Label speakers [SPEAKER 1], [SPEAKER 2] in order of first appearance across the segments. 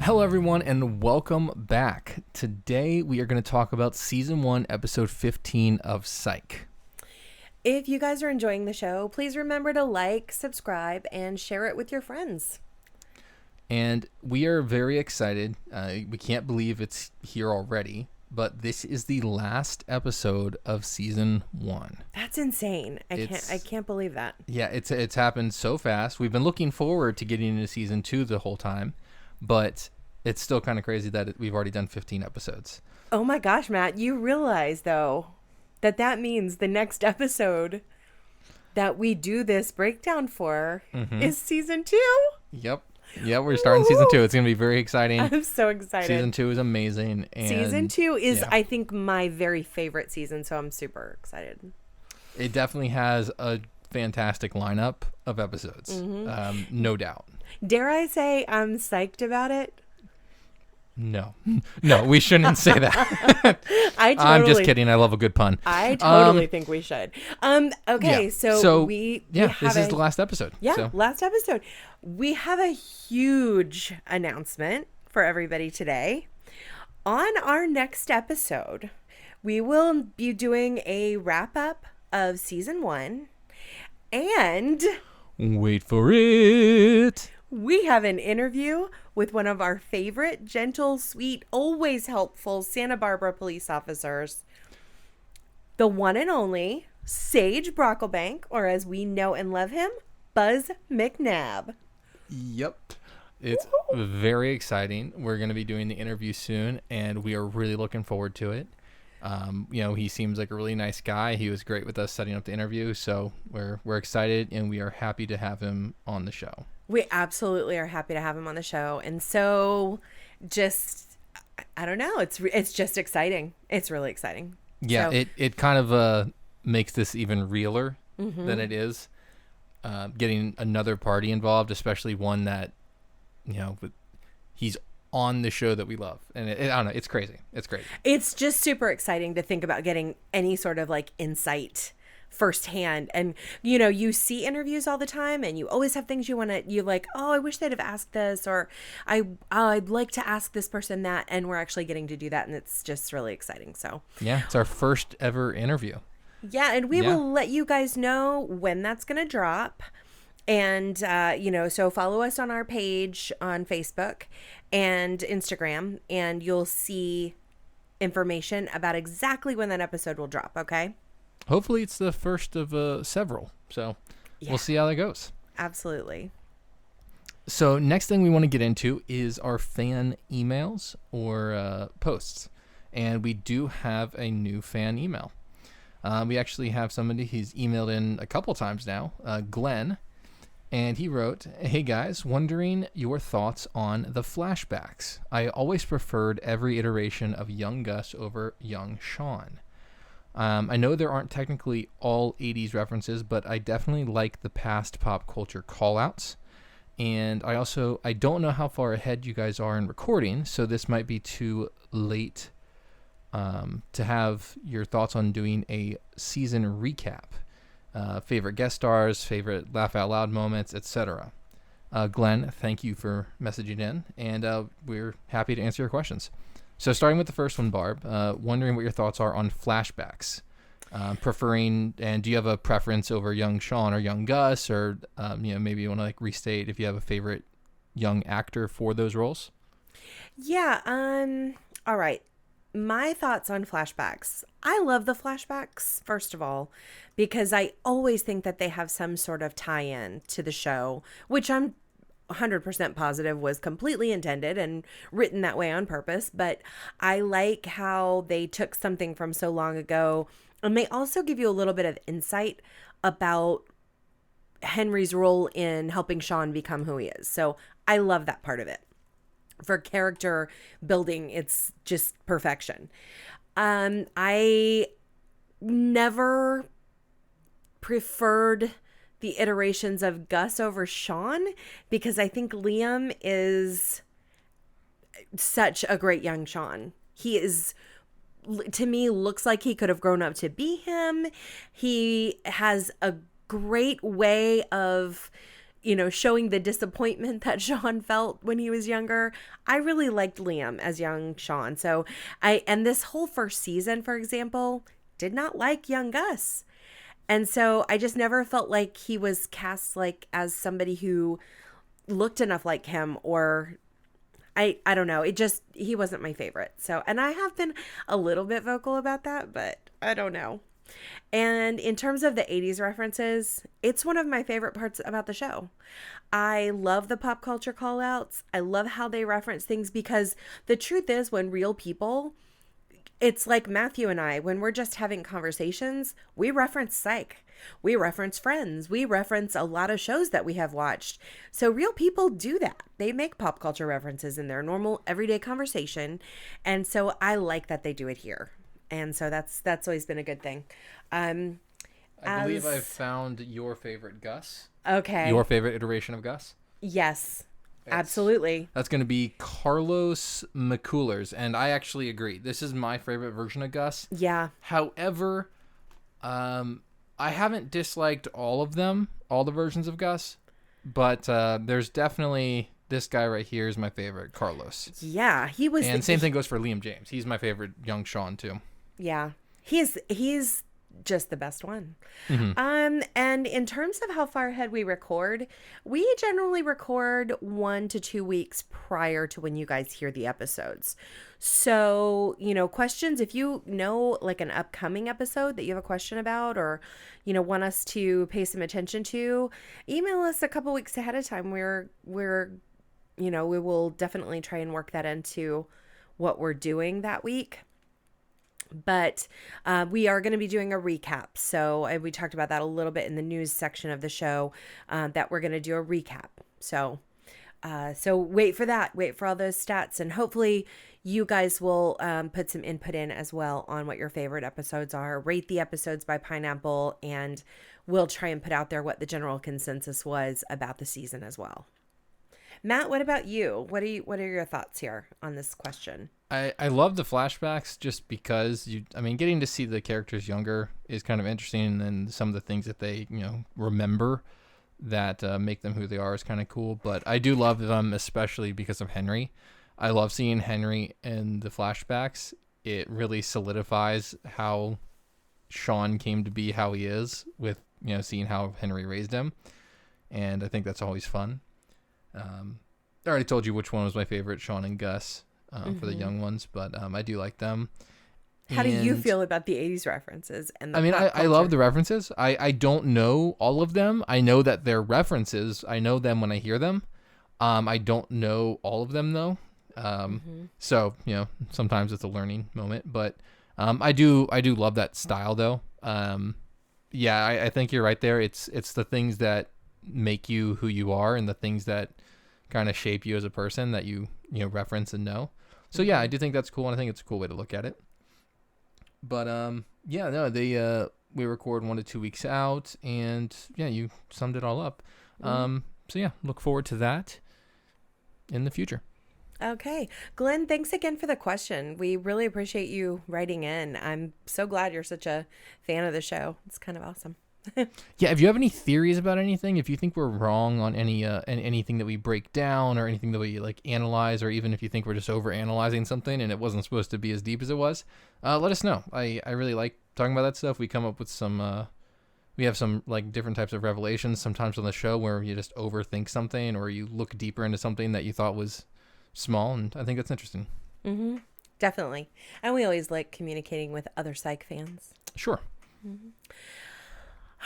[SPEAKER 1] Hello, everyone, and welcome back. Today, we are going to talk about Season 1, Episode 15 of Psych.
[SPEAKER 2] If you guys are enjoying the show, please remember to like, subscribe, and share it with your friends.
[SPEAKER 1] And we are very excited. We can't believe it's here already, but this is the last episode of Season 1.
[SPEAKER 2] That's insane. I can't believe that.
[SPEAKER 1] Yeah, it's happened so fast. We've been looking forward to getting into Season 2 the whole time, but it's still kind of crazy that we've already done 15 episodes.
[SPEAKER 2] Oh my gosh, Matt, you realize, though, that means the next episode that we do this breakdown for is Season 2?
[SPEAKER 1] Yep. Yeah, we're starting Season 2. It's going to be very exciting.
[SPEAKER 2] I'm so excited.
[SPEAKER 1] Season 2 is amazing. And
[SPEAKER 2] Season 2 is, I think, my very favorite season, so I'm super excited.
[SPEAKER 1] It definitely has a fantastic lineup of episodes, no doubt.
[SPEAKER 2] Dare I say I'm psyched about it?
[SPEAKER 1] No, we shouldn't say that. I'm just kidding. I love a good pun.
[SPEAKER 2] I totally think we should. Okay,
[SPEAKER 1] yeah.
[SPEAKER 2] so
[SPEAKER 1] this is the last episode.
[SPEAKER 2] Yeah, last episode. We have a huge announcement for everybody today. On our next episode, we will be doing a wrap-up of Season 1. And
[SPEAKER 1] wait for it.
[SPEAKER 2] We have an interview with one of our favorite, gentle, sweet, always helpful Santa Barbara police officers, the one and only Sage Brocklebank, or as we know and love him, Buzz McNabb.
[SPEAKER 1] Yep. It's very exciting. We're going to be doing the interview soon, and we are really looking forward to it. He seems like a really nice guy. He was great with us setting up the interview, so we're excited, and we are happy to have him on the show.
[SPEAKER 2] We absolutely are happy to have him on the show. And so I don't know. It's just exciting. It's really exciting.
[SPEAKER 1] Yeah, so it kind of makes this even realer than it is. Getting another party involved, especially one that, he's on the show that we love. And I don't know, it's crazy. It's great.
[SPEAKER 2] It's just super exciting to think about getting any sort of insight firsthand. And you see interviews all the time, and you always have things you're like, oh, I wish they'd have asked this, or I'd like to ask this person that, and we're actually getting to do that, and it's just really exciting. So
[SPEAKER 1] yeah, it's our first ever interview.
[SPEAKER 2] Yeah, and we will let you guys know when that's gonna drop. And so follow us on our page on Facebook and Instagram, and you'll see information about exactly when that episode will drop. Okay.
[SPEAKER 1] Hopefully it's the first of several. So we'll see how that goes.
[SPEAKER 2] Absolutely.
[SPEAKER 1] So next thing we want to get into is our fan emails or posts. And we do have a new fan email. We actually have somebody who's emailed in a couple times now, Glenn. And he wrote, "Hey guys, wondering your thoughts on the flashbacks. I always preferred every iteration of young Gus over young Shawn. I know there aren't technically all 80s references, but I definitely like the past pop culture callouts. And I don't know how far ahead you guys are in recording, so this might be too late to have your thoughts on doing a season recap. Favorite guest stars, favorite laugh out loud moments, etc. Glenn, thank you for messaging in, and we're happy to answer your questions. So starting with the first one, Barb, wondering what your thoughts are on flashbacks. Preferring, and do you have a preference over young Shawn or young Gus, or maybe you want to restate if you have a favorite young actor for those roles?
[SPEAKER 2] Yeah. All right. My thoughts on flashbacks. I love the flashbacks, first of all, because I always think that they have some sort of tie-in to the show, which I'm 100% positive was completely intended and written that way on purpose. But I like how they took something from so long ago, and they also give you a little bit of insight about Henry's role in helping Shawn become who he is. So I love that part of it. For character building, it's just perfection. I never preferred the iterations of Gus over Shawn because I think Liam is such a great young Shawn. He is, to me, looks like he could have grown up to be him. He has a great way of showing the disappointment that Shawn felt when he was younger. I really liked Liam as young Shawn. So and this whole first season, for example, did not like young Gus. And so I just never felt like he was cast like as somebody who looked enough like him, or I don't know. He wasn't my favorite. So, and I have been a little bit vocal about that, but I don't know. And in terms of the 80s references, it's one of my favorite parts about the show. I love the pop culture call outs. I love how they reference things, because the truth is, when real people, it's like Matthew and I, when we're just having conversations, we reference Psych. We reference Friends. We reference a lot of shows that we have watched. So real people do that. They make pop culture references in their normal everyday conversation. And so I like that they do it here. And so that's always been a good thing.
[SPEAKER 1] I believe I've found your favorite Gus.
[SPEAKER 2] Okay.
[SPEAKER 1] Your favorite iteration of Gus?
[SPEAKER 2] Yes. Absolutely.
[SPEAKER 1] That's going to be Carlos McCullers, and I actually agree. This is my favorite version of Gus.
[SPEAKER 2] Yeah.
[SPEAKER 1] However, I haven't disliked all of them, all the versions of Gus, but there's definitely this guy right here is my favorite, Carlos.
[SPEAKER 2] Yeah, he was.
[SPEAKER 1] And same thing goes for Liam James. He's my favorite young Shawn too.
[SPEAKER 2] Yeah, he's just the best one.
[SPEAKER 1] Mm-hmm.
[SPEAKER 2] And in terms of how far ahead we record, we generally record 1 to 2 weeks prior to when you guys hear the episodes. So, questions, if you know like an upcoming episode that you have a question about, or, want us to pay some attention to, email us a couple weeks ahead of time. We will definitely try and work that into what we're doing that week. But we are going to be doing a recap. So we talked about that a little bit in the news section of the show, that we're going to do a recap. So wait for that. Wait for all those stats. And hopefully you guys will put some input in as well on what your favorite episodes are. Rate the episodes by Pineapple, and we'll try and put out there what the general consensus was about the season as well. Matt, what about you? What are your thoughts here on this question?
[SPEAKER 1] I love the flashbacks just because getting to see the characters younger is kind of interesting, and then some of the things that they, remember that make them who they are is kind of cool. But I do love them, especially because of Henry. I love seeing Henry in the flashbacks. It really solidifies how Shawn came to be how he is, with, seeing how Henry raised him. And I think that's always fun. I already told you which one was my favorite, Shawn and Gus, for the young ones, but I do like them.
[SPEAKER 2] How do you feel about the 80s references? And
[SPEAKER 1] I love the references. I don't know all of them. I know that they're references. I know them when I hear them. I don't know all of them, though. So, sometimes it's a learning moment. But I do love that style, though. I think you're right there. It's the things that make you who you are, and the things that kind of shape you as a person that you reference and know. So yeah, I do think that's cool, and I think it's a cool way to look at it. But we record 1 to 2 weeks out, and yeah, you summed it all up. So yeah, look forward to that in the future.
[SPEAKER 2] Okay. Glenn, thanks again for the question. We really appreciate you writing in. I'm so glad you're such a fan of the show. It's kind of awesome.
[SPEAKER 1] Yeah, if you have any theories about anything, if you think we're wrong on anything that we break down, or anything that we analyze, or even if you think we're just over analyzing something and it wasn't supposed to be as deep as it was, let us know. I really like talking about that stuff. We come up with some we have some different types of revelations sometimes on the show where you just overthink something, or you look deeper into something that you thought was small, and I think that's interesting.
[SPEAKER 2] Mm-hmm. Definitely. And we always like communicating with other Psych fans.
[SPEAKER 1] Sure.
[SPEAKER 2] Mm-hmm.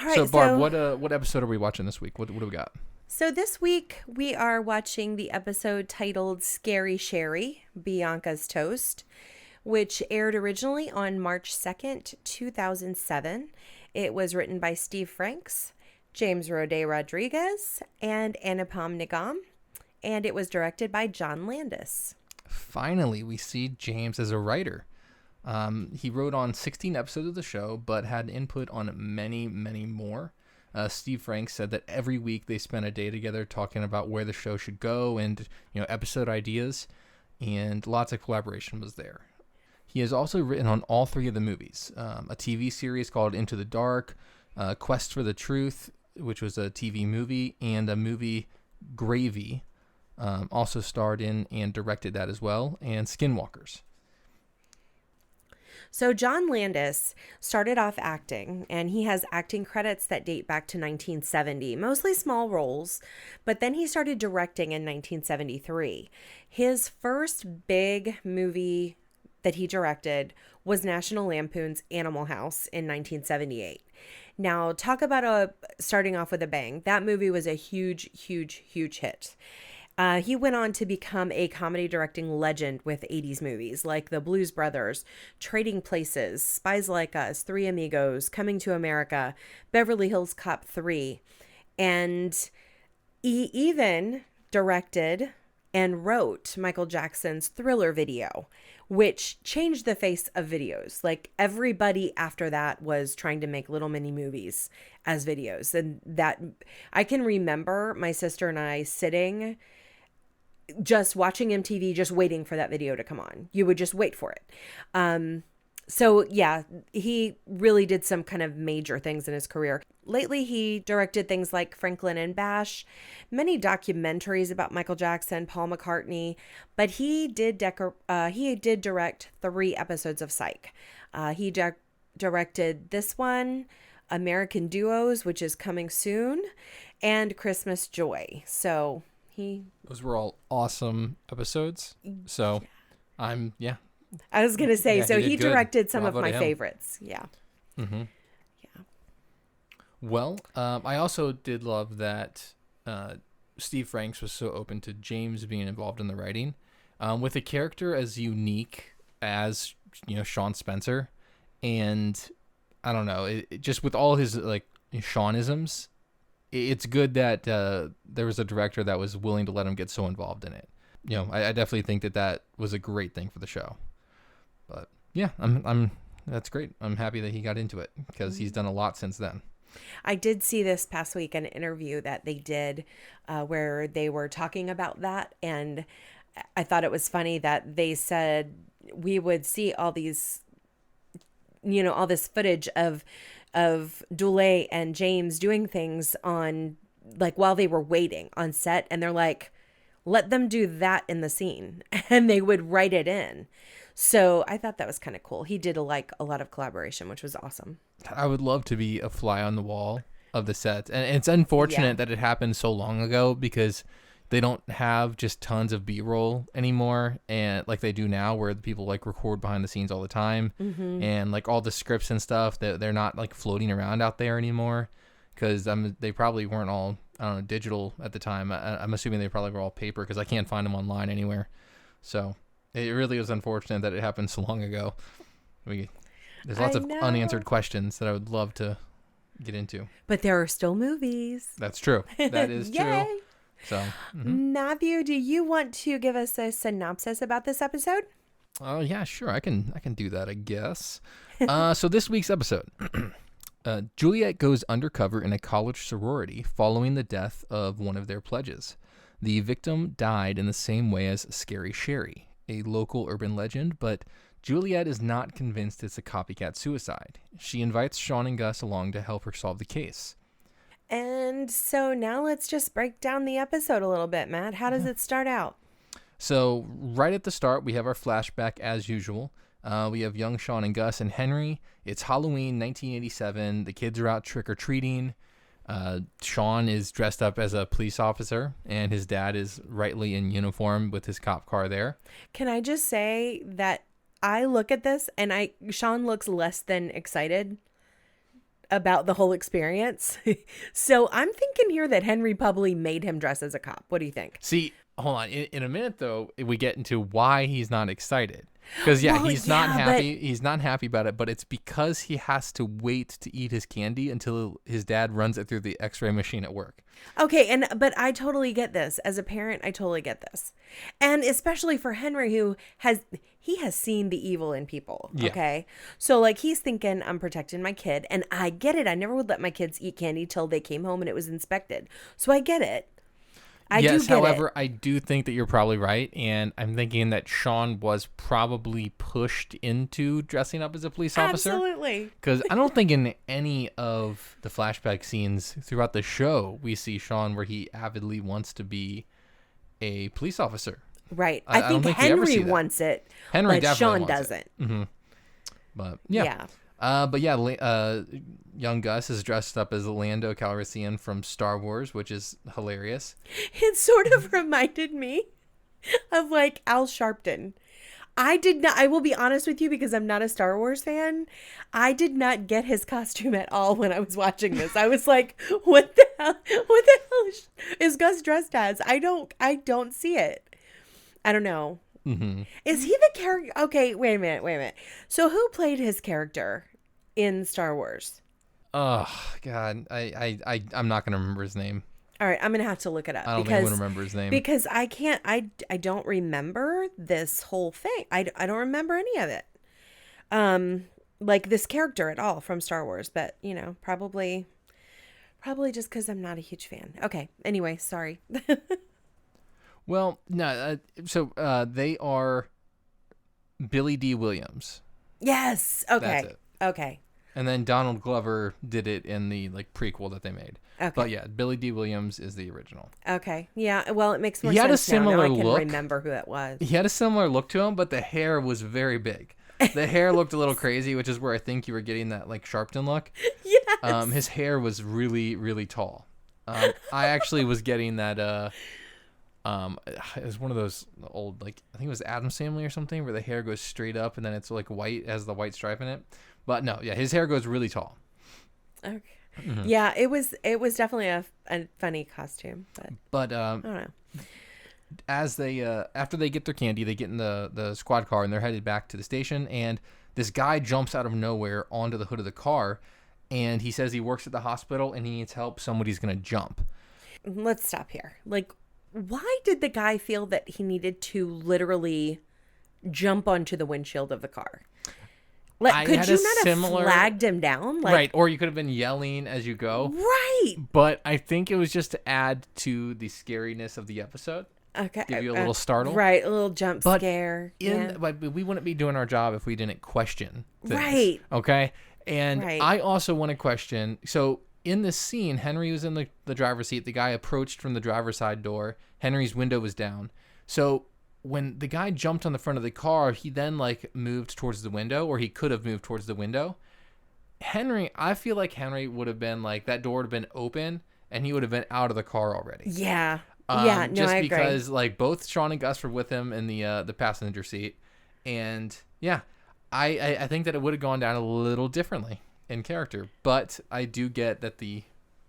[SPEAKER 2] All right,
[SPEAKER 1] so Barb, what episode are we watching this week? What do we got?
[SPEAKER 2] So this week we are watching the episode titled Scary Sherry, Biancas Toast, which aired originally on March 2nd, 2007. It was written by Steve Franks, James Roday Rodriguez, and Anupam Nigam, and it was directed by John Landis.
[SPEAKER 1] Finally, we see James as a writer. He wrote on 16 episodes of the show, but had input on many, many more. Steve Franks said that every week they spent a day together talking about where the show should go and, episode ideas, and lots of collaboration was there. He has also written on all 3 of the movies, a TV series called Into the Dark, Quest for the Truth, which was a TV movie, and a movie Gravy, also starred in and directed that as well, and Skinwalkers.
[SPEAKER 2] So John Landis started off acting, and he has acting credits that date back to 1970, mostly small roles, but then he started directing in 1973. His first big movie that he directed was National Lampoon's Animal House in 1978. Now, talk about starting off with a bang. That movie was a huge, huge, huge hit. He went on to become a comedy directing legend with 80s movies like The Blues Brothers, Trading Places, Spies Like Us, Three Amigos, Coming to America, Beverly Hills Cop 3. And he even directed and wrote Michael Jackson's Thriller video, which changed the face of videos. Like, everybody after that was trying to make little mini movies as videos. And that, I can remember my sister and I sitting just watching MTV, just waiting for that video to come on. You would just wait for it. So yeah, he really did some kind of major things in his career. Lately, he directed things like Franklin and Bash, many documentaries about Michael Jackson, Paul McCartney, but he did direct 3 episodes of Psych. He directed this one, American Duos, which is coming soon, and Christmas Joy. So those
[SPEAKER 1] were all awesome episodes. So
[SPEAKER 2] yeah. I was going to say, so he directed some of my favorites. Yeah.
[SPEAKER 1] Mm-hmm. Yeah. Well, I also did love that Steve Franks was so open to James being involved in the writing. With a character as unique as, Shawn Spencer. And I don't know, it just with all his like Shawnisms, it's good that there was a director that was willing to let him get so involved in it. I definitely think that was a great thing for the show. But yeah, I'm that's great. I'm happy that he got into it because he's done a lot since then.
[SPEAKER 2] I did see this past week an interview that they did where they were talking about that, and I thought it was funny that they said we would see all these, all this footage of Dule and James doing things on, like, while they were waiting on set, and they're like, let them do that in the scene, and they would write it in. So I thought that was kind of cool. He did a lot of collaboration, which was awesome.
[SPEAKER 1] I would love to be a fly on the wall of the set, and it's unfortunate that it happened so long ago because they don't have just tons of B-roll anymore, and like they do now, where the people like record behind the scenes all the time, and like all the scripts and stuff they're not like floating around out there anymore because they probably weren't all digital at the time. I'm assuming they probably were all paper because I can't find them online anywhere. So it really was unfortunate that it happened so long ago. There's lots of unanswered questions that I would love to get into.
[SPEAKER 2] But there are still movies.
[SPEAKER 1] That's true. That is true. So,
[SPEAKER 2] Matthew, do you want to give us a synopsis about this episode?
[SPEAKER 1] Oh, yeah, sure. I can do that, I guess. So this week's episode, Juliet goes undercover in a college sorority following the death of one of their pledges. The victim died in the same way as Scary Sherry, a local urban legend, but Juliet is not convinced it's a copycat suicide. She invites Shawn and Gus along to help her solve the case.
[SPEAKER 2] And so now let's just break down the episode a little bit, Matt. How does it start out?
[SPEAKER 1] So right at the start, we have our flashback as usual. We have young Shawn and Gus and Henry. It's Halloween 1987. The kids are out trick-or-treating. Shawn is dressed up as a police officer, and his dad is rightly in uniform with his cop car there.
[SPEAKER 2] Can I just say that I look at this, and Shawn looks less than excited about the whole experience. So I'm thinking here that Henry probably made him dress as a cop. What do you think?
[SPEAKER 1] See, hold on. In a minute, though, we get into why he's not excited. Because, he's not happy. He's not happy about it, but it's because he has to wait to eat his candy until his dad runs it through the x-ray machine at work.
[SPEAKER 2] Okay, but I totally get this. As a parent, I totally get this. And especially for Henry, who has seen the evil in people, okay? So, like, he's thinking, I'm protecting my kid, and I get it. I never would let my kids eat candy till they came home and it was inspected. So I get it. I
[SPEAKER 1] yes,
[SPEAKER 2] do get
[SPEAKER 1] however,
[SPEAKER 2] it.
[SPEAKER 1] I do think that you're probably right, and I'm thinking that Shawn was probably pushed into dressing up as a police officer.
[SPEAKER 2] Absolutely.
[SPEAKER 1] Because I don't think in any of the flashback scenes throughout the show we see Shawn where he avidly wants to be a police officer.
[SPEAKER 2] Right.
[SPEAKER 1] I
[SPEAKER 2] I think
[SPEAKER 1] don't think we ever
[SPEAKER 2] Henry
[SPEAKER 1] see that.
[SPEAKER 2] wants it,
[SPEAKER 1] Henry
[SPEAKER 2] but
[SPEAKER 1] definitely
[SPEAKER 2] Shawn
[SPEAKER 1] wants
[SPEAKER 2] doesn't.
[SPEAKER 1] it. But yeah. Young Gus is dressed up as Lando Calrissian from Star Wars, which is hilarious.
[SPEAKER 2] It sort of reminded me of like Al Sharpton. I will be honest with you because I'm not a Star Wars fan. I did not get his costume at all when I was watching this. I was like, what the hell? What the hell is Gus dressed as? I don't see it. I don't know.
[SPEAKER 1] Mm-hmm.
[SPEAKER 2] Is he the character? Okay, wait a minute. So who played his character in Star Wars?
[SPEAKER 1] Oh God, I'm not gonna remember his name.
[SPEAKER 2] All right, I'm gonna have to look it up.
[SPEAKER 1] I don't think I'm gonna remember his name
[SPEAKER 2] because I can't. I don't remember this whole thing. I don't remember any of it. Like this character at all from Star Wars, but probably just because I'm not a huge fan. Okay. Anyway, sorry.
[SPEAKER 1] Well, no. So they are Billy D. Williams.
[SPEAKER 2] Yes. Okay.
[SPEAKER 1] That's it.
[SPEAKER 2] Okay.
[SPEAKER 1] And then Donald Glover did it in the prequel that they made.
[SPEAKER 2] Okay.
[SPEAKER 1] But yeah, Billy D. Williams is the original.
[SPEAKER 2] Okay. Yeah. Well, it makes more
[SPEAKER 1] He had
[SPEAKER 2] sense
[SPEAKER 1] a similar
[SPEAKER 2] now. I can
[SPEAKER 1] look.
[SPEAKER 2] remember who that was.
[SPEAKER 1] He had a similar look to him, but the hair was very big. The hair looked a little crazy, which is where I think you were getting that Sharpton look.
[SPEAKER 2] Yes.
[SPEAKER 1] His hair was really, really tall. I actually was getting that. It was one of those old I think it was Addams Family or something, where the hair goes straight up and then it's white, has the white stripe in it. But no, yeah, his hair goes really tall.
[SPEAKER 2] Okay.
[SPEAKER 1] Mm-hmm.
[SPEAKER 2] Yeah, it was definitely a funny costume,
[SPEAKER 1] but
[SPEAKER 2] I don't know.
[SPEAKER 1] As they after they get their candy, they get in the squad car and they're headed back to the station, and this guy jumps out of nowhere onto the hood of the car, and he says he works at the hospital and he needs help. Somebody's gonna jump.
[SPEAKER 2] Let's stop here. Why did the guy feel that he needed to literally jump onto the windshield of the car? Could you not have flagged him down?
[SPEAKER 1] Right, or you could have been yelling as you go.
[SPEAKER 2] Right.
[SPEAKER 1] But I think it was just to add to the scariness of the episode.
[SPEAKER 2] Okay.
[SPEAKER 1] Give you a little startle.
[SPEAKER 2] Right, a little jump scare.
[SPEAKER 1] But we wouldn't be doing our job if we didn't question things.
[SPEAKER 2] Right.
[SPEAKER 1] Okay? And
[SPEAKER 2] right.
[SPEAKER 1] I also want to question, so in this scene, Henry was in the driver's seat. The guy approached from the driver's side door. Henry's window was down. So when the guy jumped on the front of the car, he then moved towards the window, or he could have moved towards the window. I feel like Henry would have been that door would have been open and he would have been out of the car already.
[SPEAKER 2] Yeah. No,
[SPEAKER 1] just
[SPEAKER 2] I agree.
[SPEAKER 1] because both Shawn and Gus were with him in the passenger seat. And yeah, I think that it would have gone down a little differently in character, but I do get that the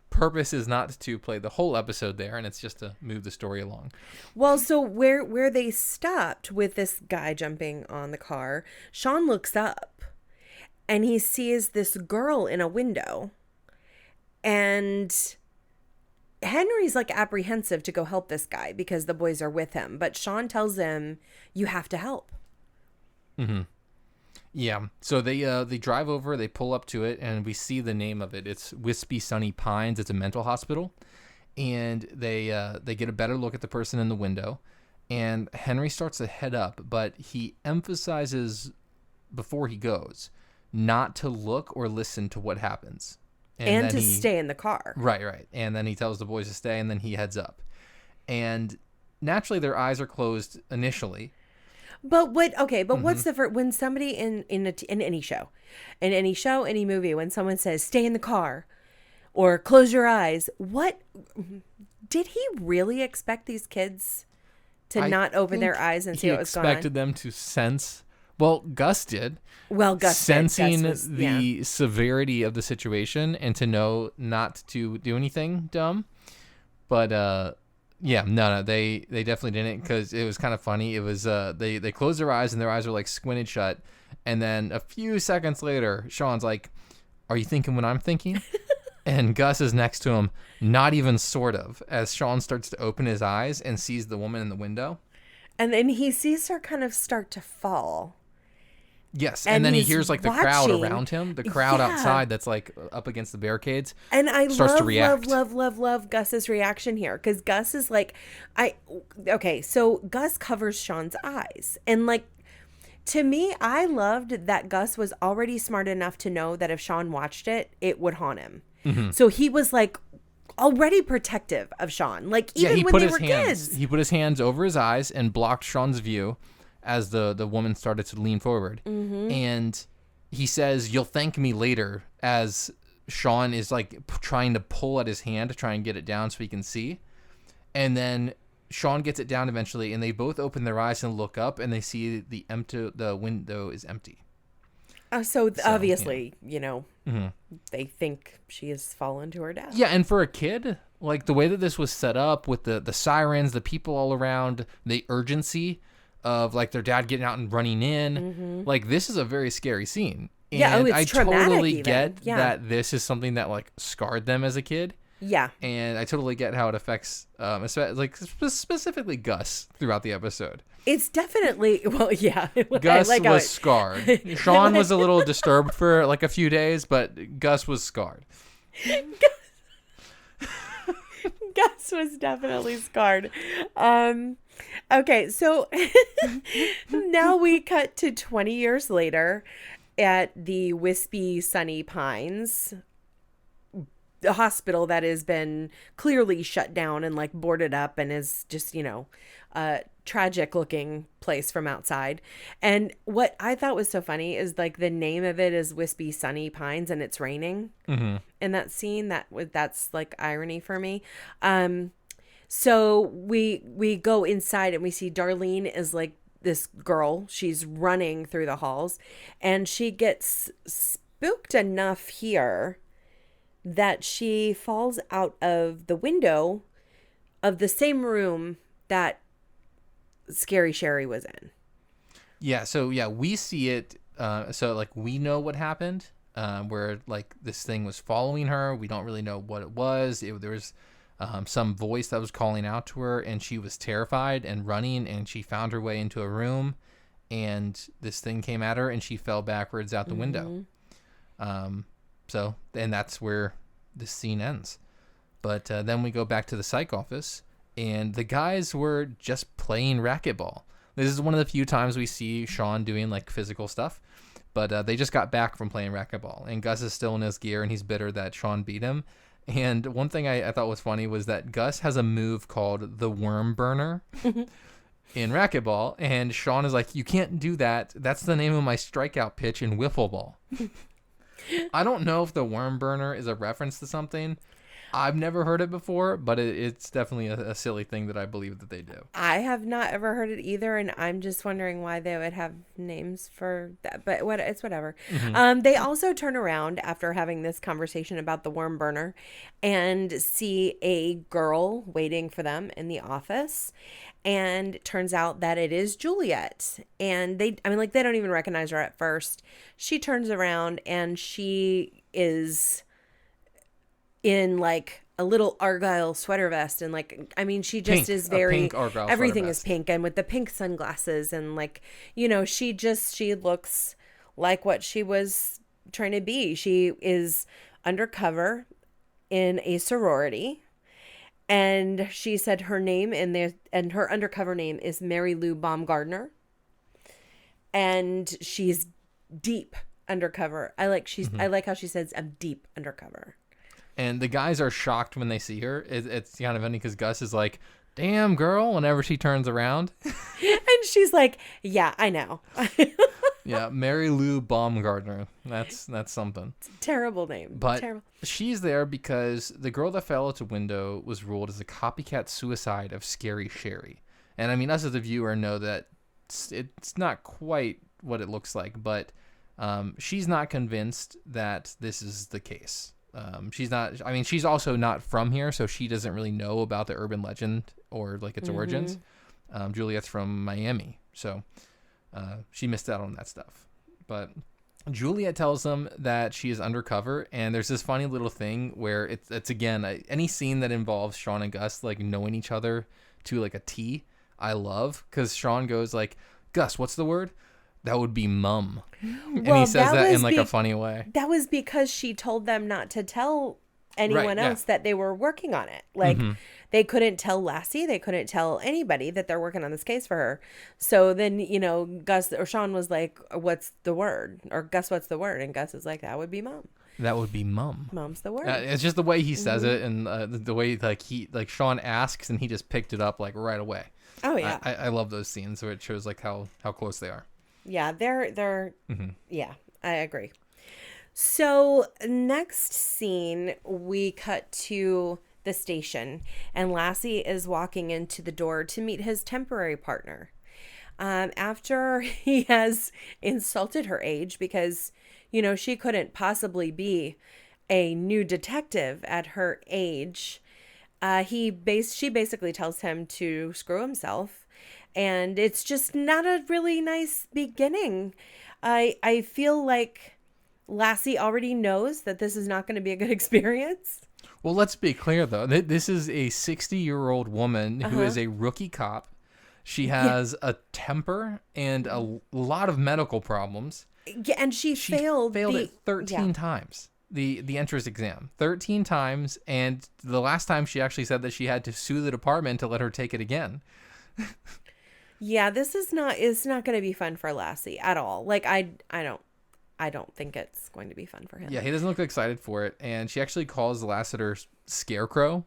[SPEAKER 1] purpose is not to play the whole episode there, and it's just to move the story along.
[SPEAKER 2] Well, so where they stopped with this guy jumping on the car, Shawn looks up and he sees this girl in a window, and Henry's apprehensive to go help this guy because the boys are with him, but Shawn tells him, you have to help.
[SPEAKER 1] Mm-hmm. Yeah, so they drive over, they pull up to it, and we see the name of it. It's Wispy Sunny Pines. It's a mental hospital, and they get a better look at the person in the window, and Henry starts to head up, but he emphasizes before he goes not to look or listen to what happens.
[SPEAKER 2] And to stay in the car.
[SPEAKER 1] Right. And then he tells the boys to stay, and then he heads up. And naturally, their eyes are closed initially.
[SPEAKER 2] But what's the first, when somebody in any show, any movie, when someone says stay in the car or close your eyes, what did he really expect these kids to not open their eyes and see what was going on?
[SPEAKER 1] He expected them to sense. Well, Gus did.
[SPEAKER 2] Well, Gus
[SPEAKER 1] sensing
[SPEAKER 2] did.
[SPEAKER 1] the severity of the situation and to know not to do anything dumb. But yeah, no, they definitely didn't, because it was kind of funny. It was they closed their eyes and their eyes were squinted shut, and then a few seconds later, Shawn's like, "Are you thinking what I'm thinking?" And Gus is next to him, not even sort of, as Shawn starts to open his eyes and sees the woman in the window,
[SPEAKER 2] and then he sees her kind of start to fall,
[SPEAKER 1] Yes, and then he hears like the crowd
[SPEAKER 2] watching.
[SPEAKER 1] around him, the crowd outside that's like up against the barricades.
[SPEAKER 2] And I
[SPEAKER 1] starts to react.
[SPEAKER 2] love Gus's reaction here, because Gus is like, so Gus covers Shawn's eyes, and like, to me, I loved that Gus was already smart enough to know that if Shawn watched it, it would haunt him. So he was like already protective of Shawn, like even when they were kids.
[SPEAKER 1] He put his hands over his eyes and blocked Shawn's view as the woman started to lean forward. And he says, "You'll thank me later," as Shawn is like trying to pull at his hand to try and get it down so he can see. And then Shawn gets it down eventually, and they both open their eyes and look up, and they see the window is empty.
[SPEAKER 2] So obviously, they think she has fallen to her death.
[SPEAKER 1] Yeah, and for a kid, like the way that this was set up with the sirens, the people all around, the urgency of like their dad getting out and running in, like this is a very scary scene. And
[SPEAKER 2] it's
[SPEAKER 1] I
[SPEAKER 2] traumatic
[SPEAKER 1] totally
[SPEAKER 2] even.
[SPEAKER 1] get that this is something that like scarred them as a kid.
[SPEAKER 2] Yeah.
[SPEAKER 1] And I totally get how it affects specifically Gus throughout the episode.
[SPEAKER 2] It's definitely, well, yeah.
[SPEAKER 1] Gus was scarred. Shawn was a little disturbed for like a few days, but Gus was scarred.
[SPEAKER 2] Gus was definitely scarred. Okay, so now we cut to 20 years later at the Wispy Sunny Pines, the hospital that has been clearly shut down and like boarded up and is just, a tragic looking place from outside. And what I thought was so funny is like the name of it is Wispy Sunny Pines, and it's raining in that scene. That's like irony for me. So we go inside and we see Darlene is like this girl. She's running through the halls, and she gets spooked enough here that she falls out of the window of the same room that Scary Sherry was in.
[SPEAKER 1] Yeah, so we see it. So like we know what happened, where like this thing was following her. We don't really know what it was. There was some voice that was calling out to her, and she was terrified and running, and she found her way into a room, and this thing came at her, and she fell backwards out the window. So, and that's where the scene ends. But then we go back to the psych office, and the guys were just playing racquetball. This is one of the few times we see Shawn doing like physical stuff, but they just got back from playing racquetball, and Gus is still in his gear, and he's bitter that Shawn beat him. And one thing I thought was funny was that Gus has a move called the worm burner in racquetball, and Shawn is like, "You can't do that. That's the name of my strikeout pitch in wiffle ball." I don't know if the worm burner is a reference to something. I've never heard it before, but it's definitely a silly thing that I believe that they do.
[SPEAKER 2] I have not ever heard it either, and I'm just wondering why they would have names for that, but it's whatever. They also turn around after having this conversation about the worm burner and see a girl waiting for them in the office, and it turns out that it is Juliet. And they don't even recognize her at first. She turns around and she is in like a little Argyle sweater vest, and like, she just is very, everything is pink, and with the pink sunglasses, and like, she looks like what she was trying to be. She is undercover in a sorority, and she said her name in there, and her undercover name is Mary Lou Baumgardner, and she's deep undercover. I like how she says, "I'm deep undercover."
[SPEAKER 1] And the guys are shocked when they see her. It's kind of funny because Gus is like, "Damn, girl," whenever she turns around.
[SPEAKER 2] And she's like, "Yeah, I know."
[SPEAKER 1] Yeah, Mary Lou Baumgardner. That's something.
[SPEAKER 2] It's a terrible name.
[SPEAKER 1] But she's there because the girl that fell out the window was ruled as a copycat suicide of Scary Sherry. And us as a viewer know that it's not quite what it looks like, but she's not convinced that this is the case. She's also not from here, so she doesn't really know about the urban legend or like its origins. Juliet's from Miami, so she missed out on that stuff. But Juliet tells them that she is undercover, and there's this funny little thing where it's again, any scene that involves Shawn and Gus like knowing each other to like a T, I love, because Shawn goes like, "Gus, what's the word?" That would be mum. And
[SPEAKER 2] Well,
[SPEAKER 1] he says that in like
[SPEAKER 2] be-
[SPEAKER 1] a funny way.
[SPEAKER 2] That was because she told them not to tell anyone
[SPEAKER 1] Right, yeah.
[SPEAKER 2] else that they were working on it. Like they couldn't tell Lassie, they couldn't tell anybody that they're working on this case for her. So then, Gus or Shawn was like, "What's the word?" Or Gus, "What's the word?" And Gus is like, "That would be mum.
[SPEAKER 1] That would be mum.
[SPEAKER 2] Mum's the word."
[SPEAKER 1] It's just the way he says it, and the way like Shawn asks, and he just picked it up like right away.
[SPEAKER 2] Oh yeah.
[SPEAKER 1] I love those scenes where it shows like how close they are.
[SPEAKER 2] Yeah, they're yeah, I agree. So next scene, we cut to the station, and Lassie is walking into the door to meet his temporary partner. After he has insulted her age because, she couldn't possibly be a new detective at her age, she basically tells him to screw himself. And it's just not a really nice beginning. I feel like Lassie already knows that this is not going to be a good experience.
[SPEAKER 1] Well, let's be clear, though. This is a 60-year-old woman who is a rookie cop. She has a temper and a lot of medical problems.
[SPEAKER 2] Yeah, and she failed
[SPEAKER 1] it 13 times. The entrance exam 13 times, and the last time she actually said that she had to sue the department to let her take it again.
[SPEAKER 2] Yeah, this is not going to be fun for Lassie at all. Like I don't think it's going to be fun for him.
[SPEAKER 1] Yeah, he doesn't look excited for it, and she actually calls Lassiter Scarecrow.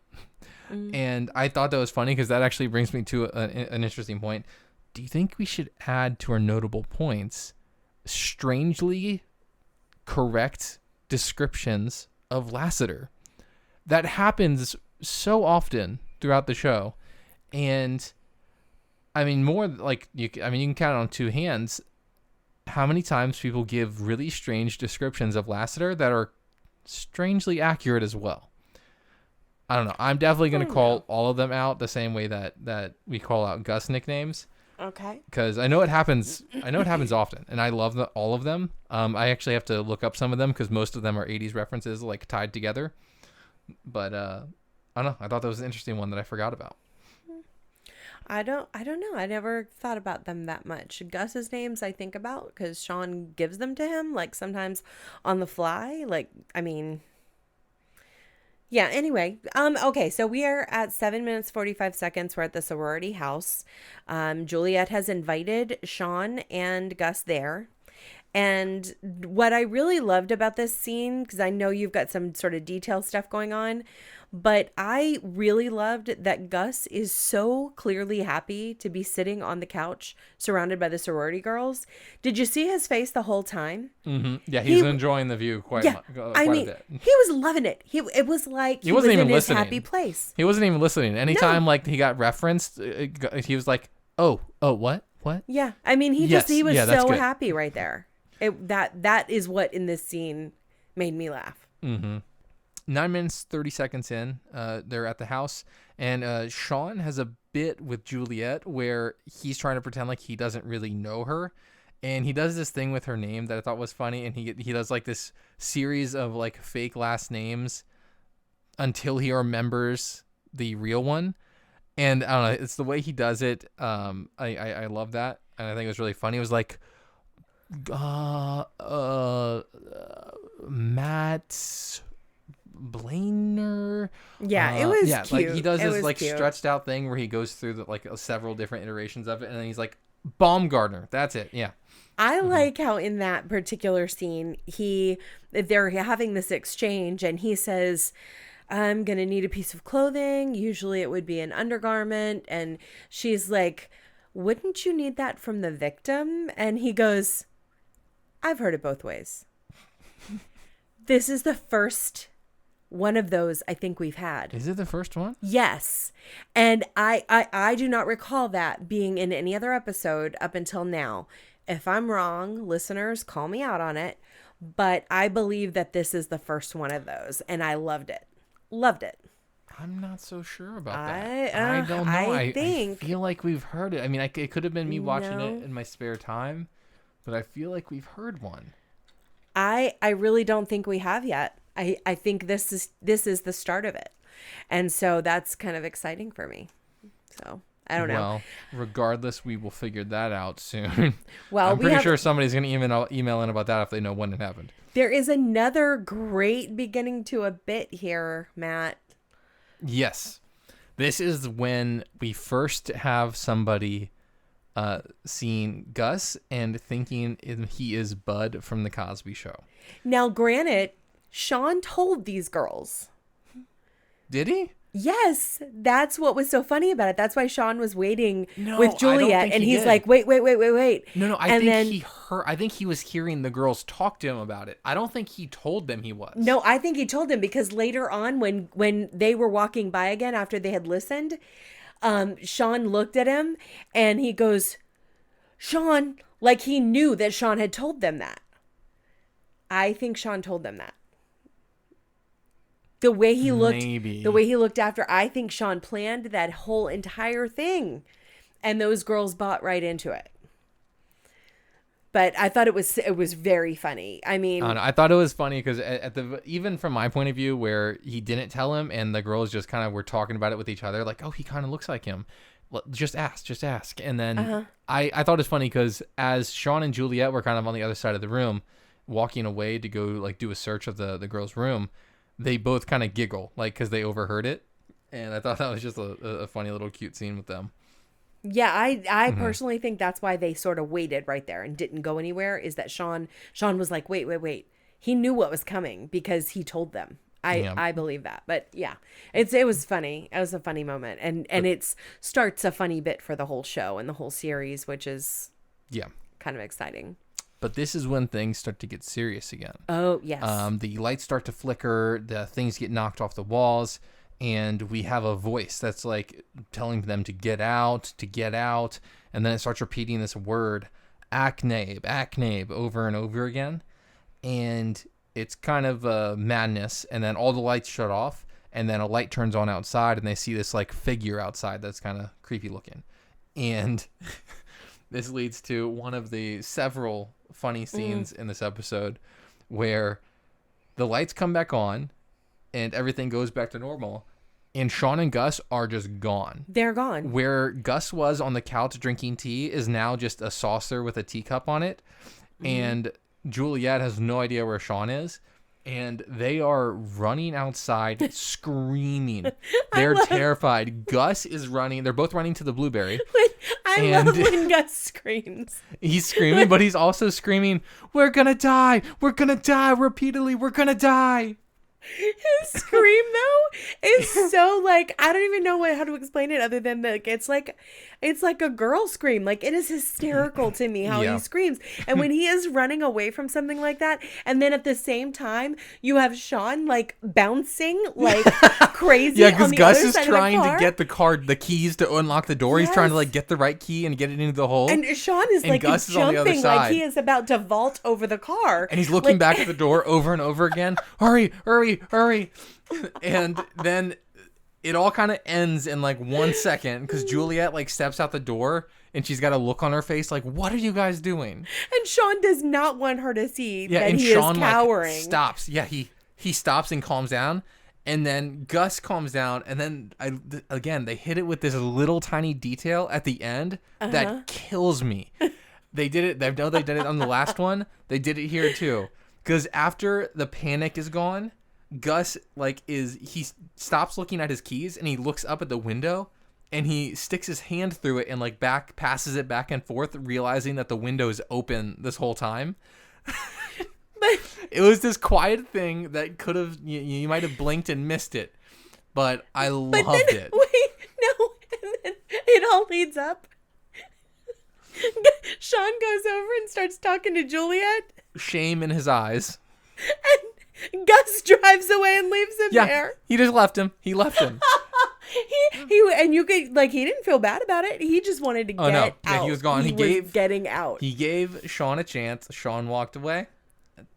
[SPEAKER 1] And I thought that was funny because that actually brings me to an interesting point. Do you think we should add to our notable points strangely correct descriptions of Lassiter? That happens so often throughout the show, and I mean, more like you can count on two hands how many times people give really strange descriptions of Lassiter that are strangely accurate as well. I don't know. I'm definitely going to call all of them out the same way that we call out Gus nicknames.
[SPEAKER 2] Okay.
[SPEAKER 1] Because I know it happens. I know it happens often, and I love all of them. I actually have to look up some of them because most of them are 80s references like tied together. But I don't know. I thought that was an interesting one that I forgot about.
[SPEAKER 2] I don't know. I never thought about them that much. Gus's names I think about because Shawn gives them to him, like sometimes on the fly. Like, I mean, yeah, anyway. Okay, so we are at 7 minutes, 45 seconds. We're at the sorority house. Juliet has invited Shawn and Gus there. And what I really loved about this scene, because I know you've got some sort of detail stuff going on, but I really loved that Gus is so clearly happy to be sitting on the couch surrounded by the sorority girls. Did you see his face the whole time?
[SPEAKER 1] Mm-hmm. Yeah, he's enjoying the view quite a bit.
[SPEAKER 2] He was loving it. It was like he wasn't even listening. His happy place.
[SPEAKER 1] He wasn't even listening. Anytime like he got referenced, he was like, "Oh, what?"
[SPEAKER 2] Yeah, I mean, he was so happy right there. That is what in this scene made me laugh.
[SPEAKER 1] Mm-hmm. 9 minutes, 30 seconds in, they're at the house, and Shawn has a bit with Juliet where he's trying to pretend like he doesn't really know her, and he does this thing with her name that I thought was funny, and he does like this series of like fake last names until he remembers the real one, and I don't know, it's the way he does it. I love that, and I think it was really funny. It was like Matt Blainer.
[SPEAKER 2] Yeah, it was cute.
[SPEAKER 1] Like he does this like cute stretched out thing where he goes through several different iterations of it, and then he's like Baumgartner. That's it. Yeah.
[SPEAKER 2] I like how in that particular scene they're having this exchange, and he says, "I'm gonna need a piece of clothing. Usually it would be an undergarment," and she's like, "Wouldn't you need that from the victim?" And he goes, "I've heard it both ways." This is the first one of those I think we've had.
[SPEAKER 1] Is it the first one?
[SPEAKER 2] Yes. And I do not recall that being in any other episode up until now. If I'm wrong, listeners, call me out on it. But I believe that this is the first one of those. And I loved it. Loved it.
[SPEAKER 1] I'm not so sure about that. I don't know. I feel like we've heard it. I mean, it could have been me watching it in my spare time. But I feel like we've heard one.
[SPEAKER 2] I really don't think we have yet. I think this is the start of it. And so that's kind of exciting for me. So I don't know.
[SPEAKER 1] Well, regardless, we will figure that out soon.
[SPEAKER 2] Well,
[SPEAKER 1] I'm pretty sure somebody's going to email in about that if they know when it happened.
[SPEAKER 2] There is another great beginning to a bit here, Matt.
[SPEAKER 1] Yes. This is when we first have somebody seeing Gus and thinking he is Bud from The Cosby Show.
[SPEAKER 2] Now, granted, Shawn told these girls.
[SPEAKER 1] Did he?
[SPEAKER 2] Yes, that's what was so funny about it. That's why Shawn was waiting with Juliet, and he's
[SPEAKER 1] did.
[SPEAKER 2] like, "Wait."
[SPEAKER 1] No, I think he was hearing the girls talk to him about it. I don't think he told them he was.
[SPEAKER 2] No, I think he told them because later on, when they were walking by again after they had listened, Shawn looked at him and he goes, "Shawn," like he knew that Shawn had told them that. I think Shawn told them that. The way he looked after, I think Shawn planned that whole entire thing, and those girls bought right into it. But I thought it was very funny. I mean,
[SPEAKER 1] I thought it was funny because even from my point of view, where he didn't tell him, and the girls just kind of were talking about it with each other, like, "Oh, he kind of looks like him. Well, just ask." And then I thought it was funny because as Shawn and Juliet were kind of on the other side of the room, walking away to go like do a search of the girls' room. They both kind of giggle, like, because they overheard it. And I thought that was just a funny little cute scene with them.
[SPEAKER 2] Yeah, I personally think that's why they sort of waited right there and didn't go anywhere, is that Shawn was like, wait. He knew what was coming because he told them. I believe that. But yeah, it was funny. It was a funny moment. And it starts a funny bit for the whole show and the whole series, which is kind of exciting.
[SPEAKER 1] But this is when things start to get serious again.
[SPEAKER 2] Oh, yes.
[SPEAKER 1] The lights start to flicker, the things get knocked off the walls, and we have a voice that's like telling them to get out, and then it starts repeating this word, Aknabe, over and over again. And it's kind of madness, and then all the lights shut off, and then a light turns on outside, and they see this like figure outside that's kind of creepy looking. And this leads to one of the several funny scenes in this episode where the lights come back on and everything goes back to normal, and Shawn and Gus are just gone.
[SPEAKER 2] They're gone.
[SPEAKER 1] Where Gus was on the couch drinking tea is now just a saucer with a teacup on it, and Juliet has no idea where Shawn is. And they are running outside screaming. They're terrified. Gus is running. They're both running to the Blueberry.
[SPEAKER 2] I love when Gus screams.
[SPEAKER 1] He's screaming, but he's also screaming, "We're going to die. We're going to die. Repeatedly, we're going to die."
[SPEAKER 2] His scream though is so like, I don't even know how to explain it other than like it's like a girl scream. Like, it is hysterical to me how he screams. And when he is running away from something like that, and then at the same time you have Shawn like bouncing like crazy.
[SPEAKER 1] Yeah, because Gus is trying to get the keys to unlock the door.
[SPEAKER 2] Yes.
[SPEAKER 1] He's trying to like get the right key and get it into the hole.
[SPEAKER 2] And Shawn is like
[SPEAKER 1] Gus is on the other
[SPEAKER 2] jumping
[SPEAKER 1] side.
[SPEAKER 2] like he is about to vault over the car.
[SPEAKER 1] And he's looking back at the door over and over again. Hurry. And then it all kind of ends in like 1 second because Juliet like steps out the door and she's got a look on her face like, "What are you guys doing?"
[SPEAKER 2] And Shawn does not want her to see that
[SPEAKER 1] and
[SPEAKER 2] he
[SPEAKER 1] Shawn
[SPEAKER 2] is cowering.
[SPEAKER 1] Like stops. Yeah, he stops and calms down. And then Gus calms down, and then again they hit it with this little tiny detail at the end that kills me. They did it. They did it on the last one. They did it here too. Because after the panic is gone, Gus he stops looking at his keys and he looks up at the window and he sticks his hand through it and like passes it back and forth, realizing that the window is open this whole time. It was this quiet thing that could have you might have blinked and missed it, but I loved it.
[SPEAKER 2] Wait, no, and then it all leads up. Shawn goes over and starts talking to Juliet.
[SPEAKER 1] Shame in his eyes.
[SPEAKER 2] And Gus drives away and leaves him there.
[SPEAKER 1] He just left him. He left him.
[SPEAKER 2] he and you could like he didn't feel bad about it. He just wanted to get out.
[SPEAKER 1] Yeah, he was gone.
[SPEAKER 2] He was getting out.
[SPEAKER 1] He gave Shawn a chance. Shawn walked away.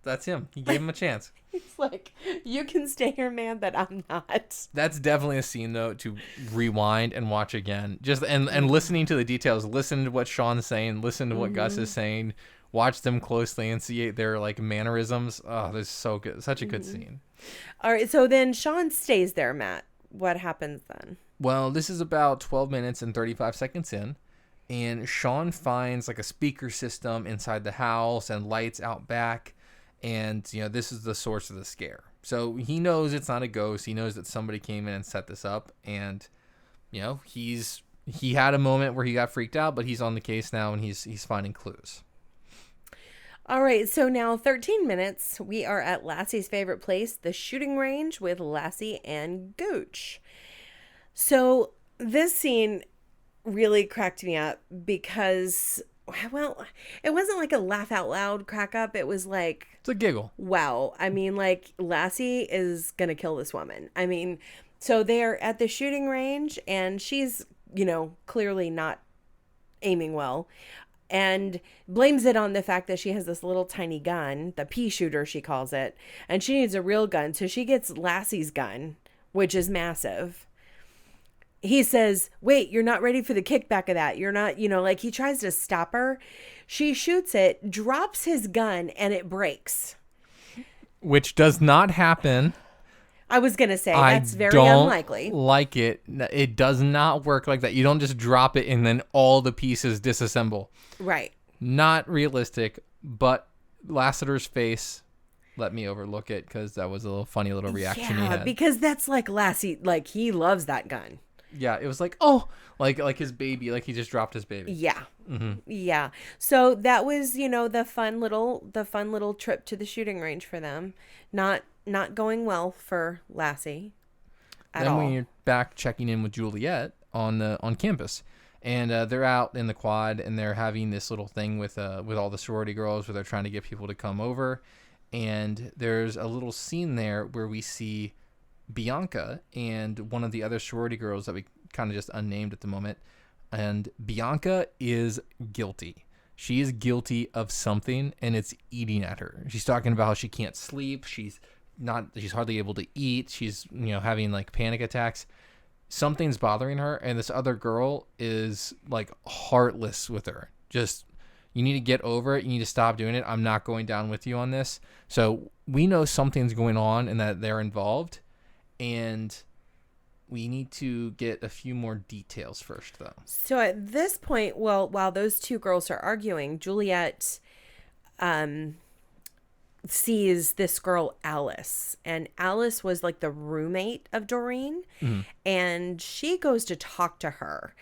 [SPEAKER 1] That's him. He gave him a chance.
[SPEAKER 2] He's like, "You can stay here, man, but I'm not."
[SPEAKER 1] That's definitely a scene though to rewind and watch again. Just and listening to the details. Listen to what Shawn's saying. Listen to what Gus is saying. Watch them closely and see their like mannerisms. Oh, this is so good. Such a good scene.
[SPEAKER 2] All right, so then Shawn stays there, Matt. What happens then?
[SPEAKER 1] Well, this is about 12 minutes and 35 seconds in, and Shawn finds like a speaker system inside the house and lights out back, and this is the source of the scare. So he knows it's not a ghost. He knows that somebody came in and set this up, and he had a moment where he got freaked out, but he's on the case now and he's finding clues.
[SPEAKER 2] All right, so now 13 minutes. We are at Lassie's favorite place, the shooting range with Lassie and Gooch. So this scene really cracked me up because, well, it wasn't like a laugh out loud crack up. It was like,
[SPEAKER 1] it's a giggle.
[SPEAKER 2] Wow. I mean, like, Lassie is going to kill this woman. I mean, so they're at the shooting range and she's, clearly not aiming well. And blames it on the fact that she has this little tiny gun, the pea shooter, she calls it. And she needs a real gun. So she gets Lassie's gun, which is massive. He says, wait, you're not ready for the kickback of that. You're not, like he tries to stop her. She shoots it, drops his gun, and it breaks.
[SPEAKER 1] Which does not happen.
[SPEAKER 2] I was going to say, that's very unlikely.
[SPEAKER 1] Like it. It does not work like that. You don't just drop it and then all the pieces disassemble.
[SPEAKER 2] Right.
[SPEAKER 1] Not realistic, but Lassiter's face let me overlook it because that was a little funny little reaction he had.
[SPEAKER 2] Because that's like Lassie, like he loves that gun.
[SPEAKER 1] Yeah, it was like, oh, like his baby, like he just dropped his baby.
[SPEAKER 2] Yeah.
[SPEAKER 1] Mm-hmm.
[SPEAKER 2] Yeah. So that was, the fun little trip to the shooting range for them. Not going well for Lassie at all.
[SPEAKER 1] Then we're back checking in with Juliet on campus. And they're out in the quad and they're having this little thing with all the sorority girls where they're trying to get people to come over. And there's a little scene there where we see Bianca and one of the other sorority girls that we kind of just unnamed at the moment. And Bianca is guilty. She is guilty of something and it's eating at her. She's talking about how she can't sleep. She's hardly able to eat. She's, having like panic attacks. Something's bothering her. And this other girl is like heartless with her. Just, you need to get over it. You need to stop doing it. I'm not going down with you on this. So we know something's going on and that they're involved. And we need to get a few more details first, though.
[SPEAKER 2] So at this point, while those two girls are arguing, Juliet sees this girl, Alice. And Alice was like the roommate of Doreen. Mm-hmm. And she goes to talk to her.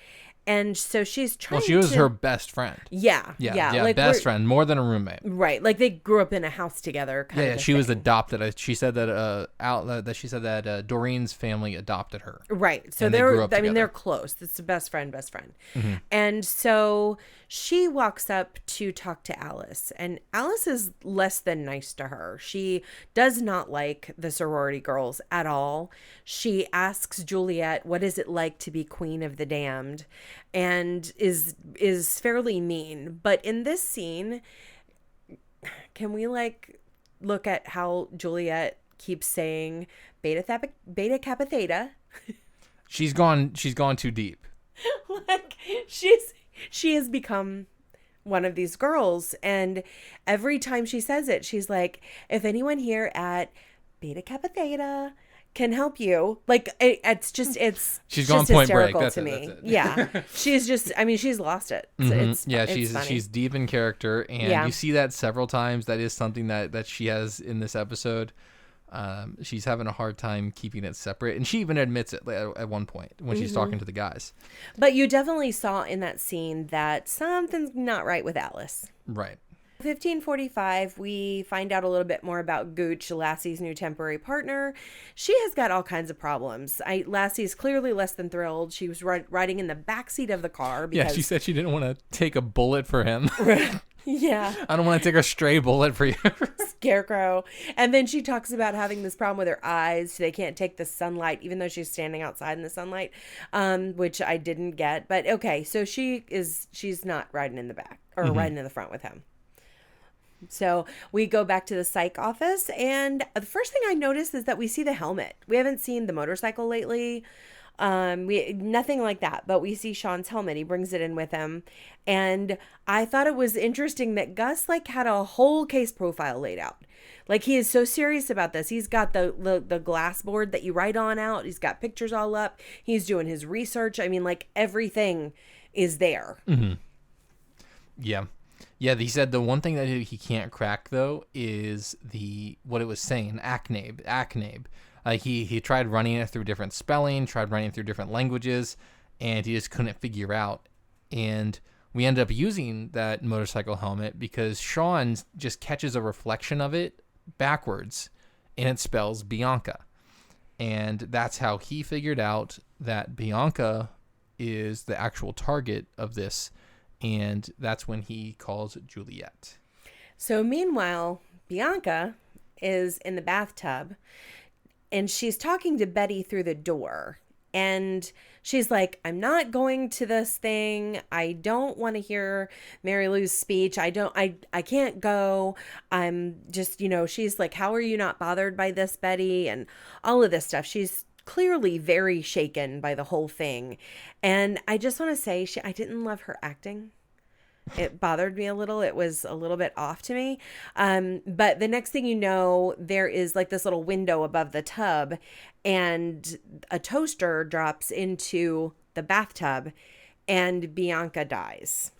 [SPEAKER 2] And so she's trying to...
[SPEAKER 1] Well, she was her best friend.
[SPEAKER 2] Yeah.
[SPEAKER 1] Like best friend, more than a roommate.
[SPEAKER 2] Right. Like they grew up in a house together.
[SPEAKER 1] Yeah, she was adopted. She said that Doreen's family adopted her.
[SPEAKER 2] Right. So they're close. It's a best friend. Mm-hmm. And so she walks up to talk to Alice. And Alice is less than nice to her. She does not like the sorority girls at all. She asks Juliet, what is it like to be queen of the damned? And is fairly mean. But in this scene, can we look at how Juliet keeps saying beta kappa theta?
[SPEAKER 1] She's gone too deep.
[SPEAKER 2] Like she has become one of these girls, and every time she says it, she's like, if anyone here at beta kappa theta can help you, like she's
[SPEAKER 1] she's
[SPEAKER 2] just
[SPEAKER 1] gone point break.
[SPEAKER 2] That's me. That's it. Yeah, she's just. I mean, she's lost it.
[SPEAKER 1] Mm-hmm. She's deep in character, and you see that several times. That is something that she has in this episode. She's having a hard time keeping it separate, and she even admits it at one point when she's talking to the guys.
[SPEAKER 2] But you definitely saw in that scene that something's not right with Alice.
[SPEAKER 1] Right.
[SPEAKER 2] 15:45, we find out a little bit more about Gooch, Lassie's new temporary partner. She has got all kinds of problems. Lassie's clearly less than thrilled. She was riding in the backseat of the car.
[SPEAKER 1] Because... Yeah, she said she didn't want to take a bullet for him.
[SPEAKER 2] Yeah.
[SPEAKER 1] I don't want to take a stray bullet for you.
[SPEAKER 2] Scarecrow. And then she talks about having this problem with her eyes. They can't take the sunlight, even though she's standing outside in the sunlight, which I didn't get. But okay, so she's not riding in the back or riding in the front with him. So we go back to the psych office, and the first thing I noticed is that we see the helmet. We haven't seen the motorcycle lately. Nothing like that, but we see Shawn's helmet. He brings it in with him. And I thought it was interesting that Gus like had a whole case profile laid out. Like he is so serious about this. He's got the glass board that you write on out. He's got pictures all up. He's doing his research. I mean, like everything is there.
[SPEAKER 1] Mm-hmm. Yeah. Yeah, he said the one thing that he can't crack, though, is what it was saying, acnabe. He tried running it through different spelling, tried running it through different languages, and he just couldn't figure out. And we ended up using that motorcycle helmet because Shawn just catches a reflection of it backwards, and it spells Bianca. And that's how he figured out that Bianca is the actual target of this. And that's when he calls Juliet.
[SPEAKER 2] So meanwhile, Bianca is in the bathtub and she's talking to Betty through the door. And she's like, I'm not going to this thing. I don't want to hear Mary Lou's speech. I can't go. I'm just, she's like, how are you not bothered by this, Betty? And all of this stuff. She's clearly very shaken by the whole thing. And I just want to say I didn't love her acting. It bothered me a little. It was a little bit off to me. But the next thing you know, there is like this little window above the tub and a toaster drops into the bathtub and Bianca dies.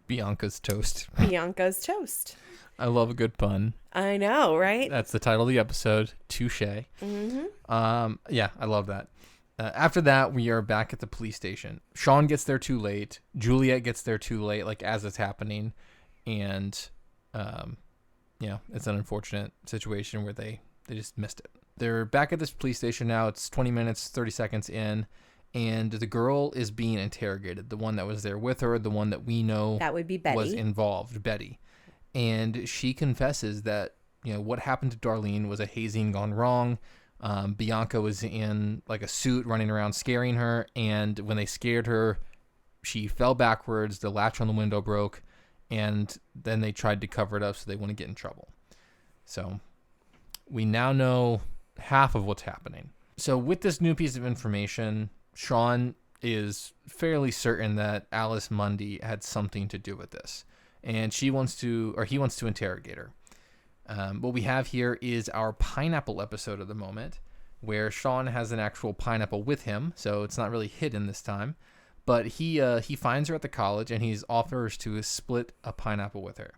[SPEAKER 1] Bianca's Toast.
[SPEAKER 2] Bianca's Toast.
[SPEAKER 1] I love a good pun.
[SPEAKER 2] I know, right?
[SPEAKER 1] That's the title of the episode. Touche.
[SPEAKER 2] Mm-hmm.
[SPEAKER 1] Yeah, I love that. After that, we are back at the police station. Shawn gets there too late. Juliet gets there too late, like as it's happening. And, it's an unfortunate situation where they just missed it. They're back at this police station now. It's 20 minutes, 30 seconds in. And the girl is being interrogated. The one that was there with her, the one that we know
[SPEAKER 2] that would be Betty.
[SPEAKER 1] Was involved, Betty. And she confesses that, what happened to Darlene was a hazing gone wrong. Bianca was in like a suit running around scaring her, and when they scared her, she fell backwards, the latch on the window broke, and then they tried to cover it up so they wouldn't get in trouble. So we now know half of what's happening. So with this new piece of information, Shawn is fairly certain that Alice Mundy had something to do with this, and he wants to interrogate her. What we have here is our pineapple episode of the moment, where Shawn has an actual pineapple with him, so it's not really hidden this time. But he finds her at the college, and he offers to split a pineapple with her.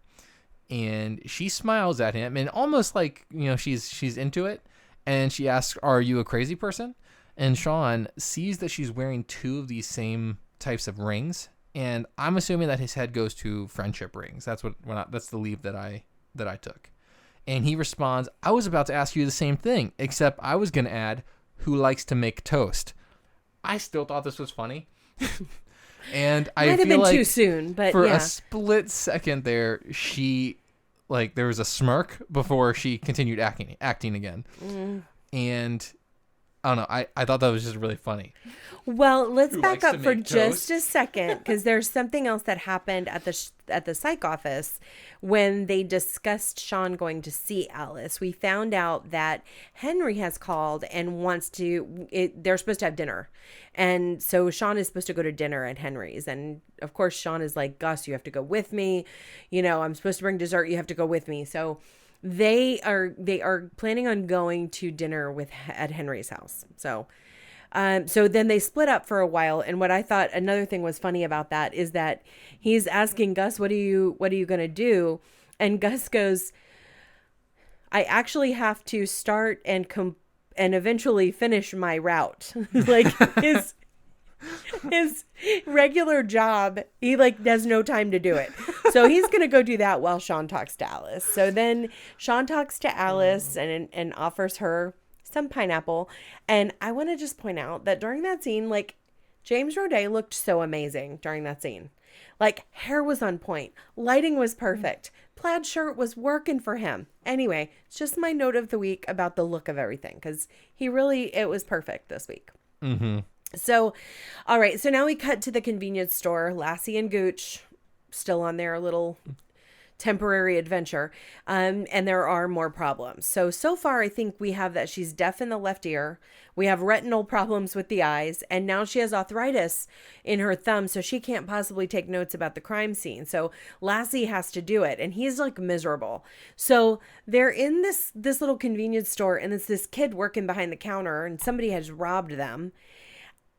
[SPEAKER 1] And she smiles at him, and almost like she's into it. And she asks, "Are you a crazy person?" And Shawn sees that she's wearing two of these same types of rings, and I'm assuming that his head goes to friendship rings. That's that's the leap that I took. And he responds, "I was about to ask you the same thing, except I was going to add, who likes to make toast?" I still thought this was funny. And I
[SPEAKER 2] might have
[SPEAKER 1] feel
[SPEAKER 2] been
[SPEAKER 1] like
[SPEAKER 2] too soon, but
[SPEAKER 1] for
[SPEAKER 2] yeah.
[SPEAKER 1] a split second there, there was a smirk before she continued acting again. And I don't know. I thought that was just really funny.
[SPEAKER 2] Well, let's back up for
[SPEAKER 1] toast?
[SPEAKER 2] just a second, because there's something else that happened at the psych office when they discussed Shawn going to see Alice. We found out that Henry has called and wants to. They're supposed to have dinner, and so Shawn is supposed to go to dinner at Henry's. And of course, Shawn is like, "Gus, you have to go with me. I'm supposed to bring dessert. You have to go with me." So they are planning on going to dinner at Henry's house. So then they split up for a while. And what I thought another thing was funny about that is that he's asking Gus, what are you going to do? And Gus goes, "I actually have to start and eventually finish my route." Like his regular job, he has no time to do it. So he's going to go do that while Shawn talks to Alice. So then Shawn talks to Alice and offers her some pineapple. And I want to just point out that during that scene, James Roday looked so amazing during that scene. Hair was on point. Lighting was perfect. Plaid shirt was working for him. Anyway, it's just my note of the week about the look of everything, because it was perfect this week.
[SPEAKER 1] Mm-hmm.
[SPEAKER 2] So, all right. So now we cut to the convenience store. Lassie and Gooch still on their little temporary adventure. And there are more problems. So far, I think we have that she's deaf in the left ear. We have retinal problems with the eyes. And now she has arthritis in her thumb. So she can't possibly take notes about the crime scene. So Lassie has to do it. And he's like miserable. So they're in this little convenience store. And it's this kid working behind the counter. And somebody has robbed them.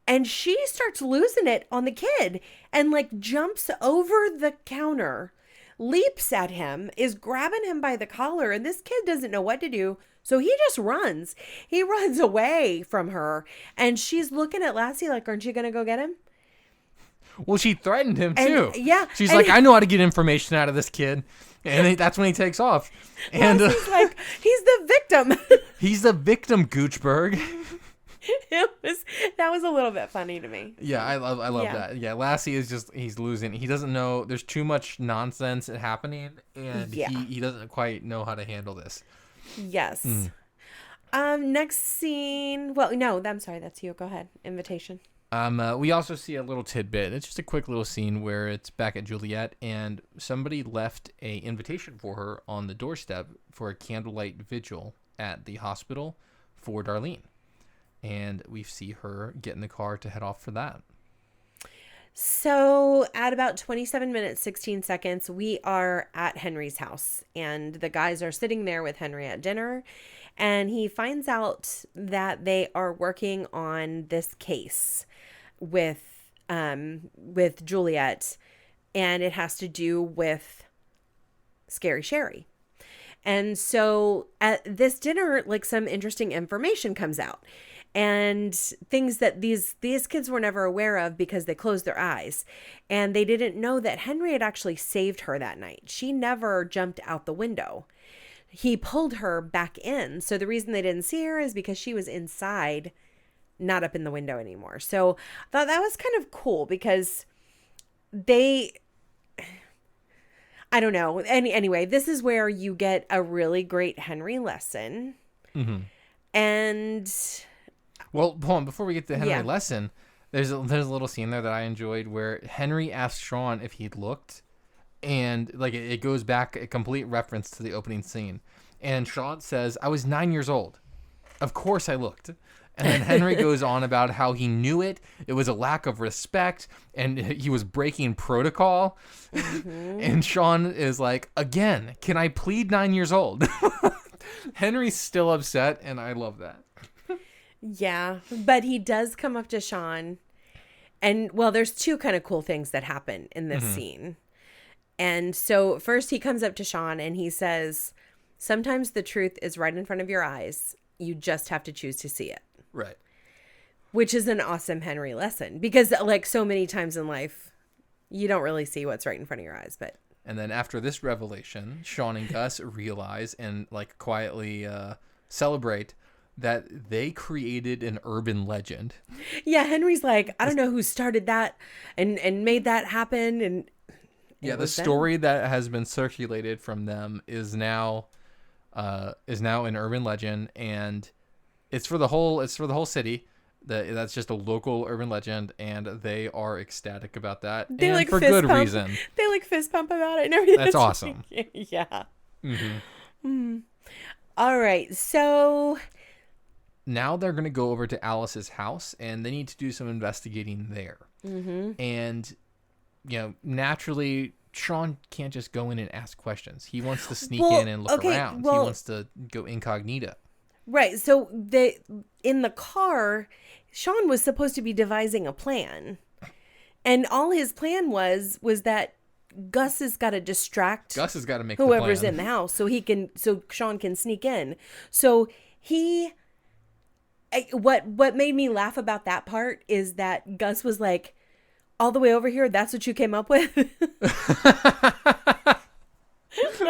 [SPEAKER 2] And she starts losing it on the kid. And like jumps over the counter, leaps at him, is grabbing him by the collar, and this kid doesn't know what to do. So he just runs. He runs away from her, and she's looking at Lassie like, aren't you going to go get him?
[SPEAKER 1] Well, she threatened him too.
[SPEAKER 2] Yeah.
[SPEAKER 1] She's like, I know how to get information out of this kid. And that's when he takes off. And
[SPEAKER 2] Lassie's like, he's the victim.
[SPEAKER 1] He's the victim, Goochberg.
[SPEAKER 2] That was a little bit funny to me.
[SPEAKER 1] Yeah, I love that. Yeah, Lassie is just, he's losing. He doesn't know, there's too much nonsense happening, and he doesn't quite know how to handle this.
[SPEAKER 2] Yes. Next scene. Well, no, I'm sorry, that's you. Go ahead. Invitation.
[SPEAKER 1] We also see a little tidbit. It's just a quick little scene where it's back at Juliet, and somebody left a invitation for her on the doorstep for a candlelight vigil at the hospital for Darlene. And we see her get in the car to head off for that.
[SPEAKER 2] So at about 27 minutes, 16 seconds, we are at Henry's house. And the guys are sitting there with Henry at dinner. And he finds out that they are working on this case with Juliet. And it has to do with Scary Sherry. And so at this dinner, like some interesting information comes out. And things that these kids were never aware of because they closed their eyes. And they didn't know that Henry had actually saved her that night. She never jumped out the window. He pulled her back in. So the reason they didn't see her is because she was inside, not up in the window anymore. So I thought that was kind of cool because I don't know. Anyway, this is where you get a really great Henry lesson.
[SPEAKER 1] Mm-hmm.
[SPEAKER 2] And...
[SPEAKER 1] Well, hold on. Before we get to the Henry lesson, there's a little scene there that I enjoyed where Henry asked Shawn if he'd looked, and like it goes back a complete reference to the opening scene. And Shawn says, "I was 9 years old. Of course I looked." And then Henry goes on about how he knew it. It was a lack of respect, and he was breaking protocol. Mm-hmm. And Shawn is like, "Again, can I plead 9 years old?" Henry's still upset, and I love that.
[SPEAKER 2] Yeah, but he does come up to Shawn, and well, there's two kind of cool things that happen in this scene. And so first he comes up to Shawn and he says, sometimes the truth is right in front of your eyes. You just have to choose to see it.
[SPEAKER 1] Right.
[SPEAKER 2] Which is an awesome Henry lesson because like so many times in life, you don't really see what's right in front of your eyes, but.
[SPEAKER 1] And then after this revelation, Shawn and Gus realize and like quietly celebrate that they created an urban legend.
[SPEAKER 2] Yeah, Henry's like, I don't know who started that and made that happen. And
[SPEAKER 1] yeah, the story that has been circulated from them is now an urban legend, and it's for the whole city. That's just a local urban legend, and they are ecstatic about that,
[SPEAKER 2] they
[SPEAKER 1] and
[SPEAKER 2] like
[SPEAKER 1] for good reason.
[SPEAKER 2] They like fist pump about it and everything.
[SPEAKER 1] That's awesome.
[SPEAKER 2] Yeah.
[SPEAKER 1] Mm-hmm.
[SPEAKER 2] Mm. All right, so
[SPEAKER 1] now they're going to go over to Alice's house, and they need to do some investigating there.
[SPEAKER 2] Mm-hmm.
[SPEAKER 1] And, you know, naturally, Shawn can't just go in and ask questions. He wants to sneak in and look around. He wants to go incognito.
[SPEAKER 2] Right. So in the car, Shawn was supposed to be devising a plan. And all his plan was that Gus has got to distract
[SPEAKER 1] Gus has got to make
[SPEAKER 2] whoever's
[SPEAKER 1] the
[SPEAKER 2] in the house so Shawn can sneak in. So what made me laugh about that part is that Gus was like, all the way over here, that's what you came up with?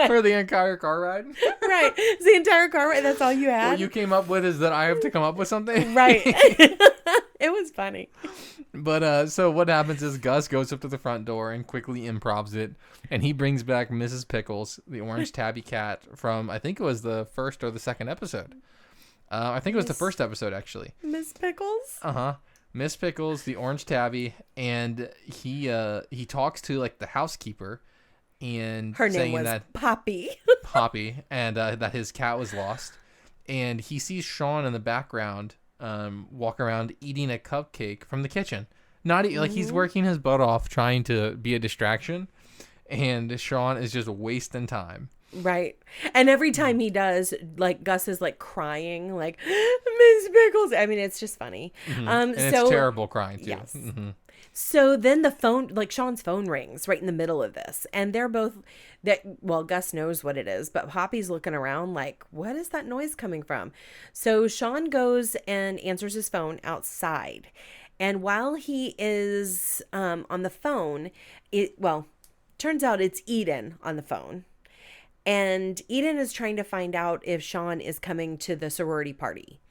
[SPEAKER 2] For
[SPEAKER 1] the entire car ride?
[SPEAKER 2] Right. It's the entire car ride, that's all you had?
[SPEAKER 1] What you came up with is that I have to come up with something?
[SPEAKER 2] Right. It was funny.
[SPEAKER 1] But so what happens is Gus goes up to the front door and quickly improvs it, and he brings back Mrs. Pickles, the orange tabby cat from, I think it was the first or the second episode. I think it was the first episode, actually.
[SPEAKER 2] Miss Pickles?
[SPEAKER 1] Uh-huh. Miss Pickles, the orange tabby, and he talks to, like, the housekeeper, and
[SPEAKER 2] Her name
[SPEAKER 1] saying
[SPEAKER 2] was
[SPEAKER 1] that
[SPEAKER 2] Poppy.
[SPEAKER 1] Poppy, and that his cat was lost. And he sees Shawn in the background walk around eating a cupcake from the kitchen. Not like he's working his butt off trying to be a distraction, and Shawn is just wasting time.
[SPEAKER 2] Right. And every time he does, like, Gus is like crying, like, Miss Pickles. I mean, it's just funny.
[SPEAKER 1] And it's terrible crying too.
[SPEAKER 2] Yes. So then the phone, like Shawn's phone rings right in the middle of this. And they're both well, Gus knows what it is, but Poppy's looking around like, what is that noise coming from? So Shawn goes and answers his phone outside. And while he is on the phone, turns out it's Eden on the phone. And Eden is trying to find out if Shawn is coming to the sorority party.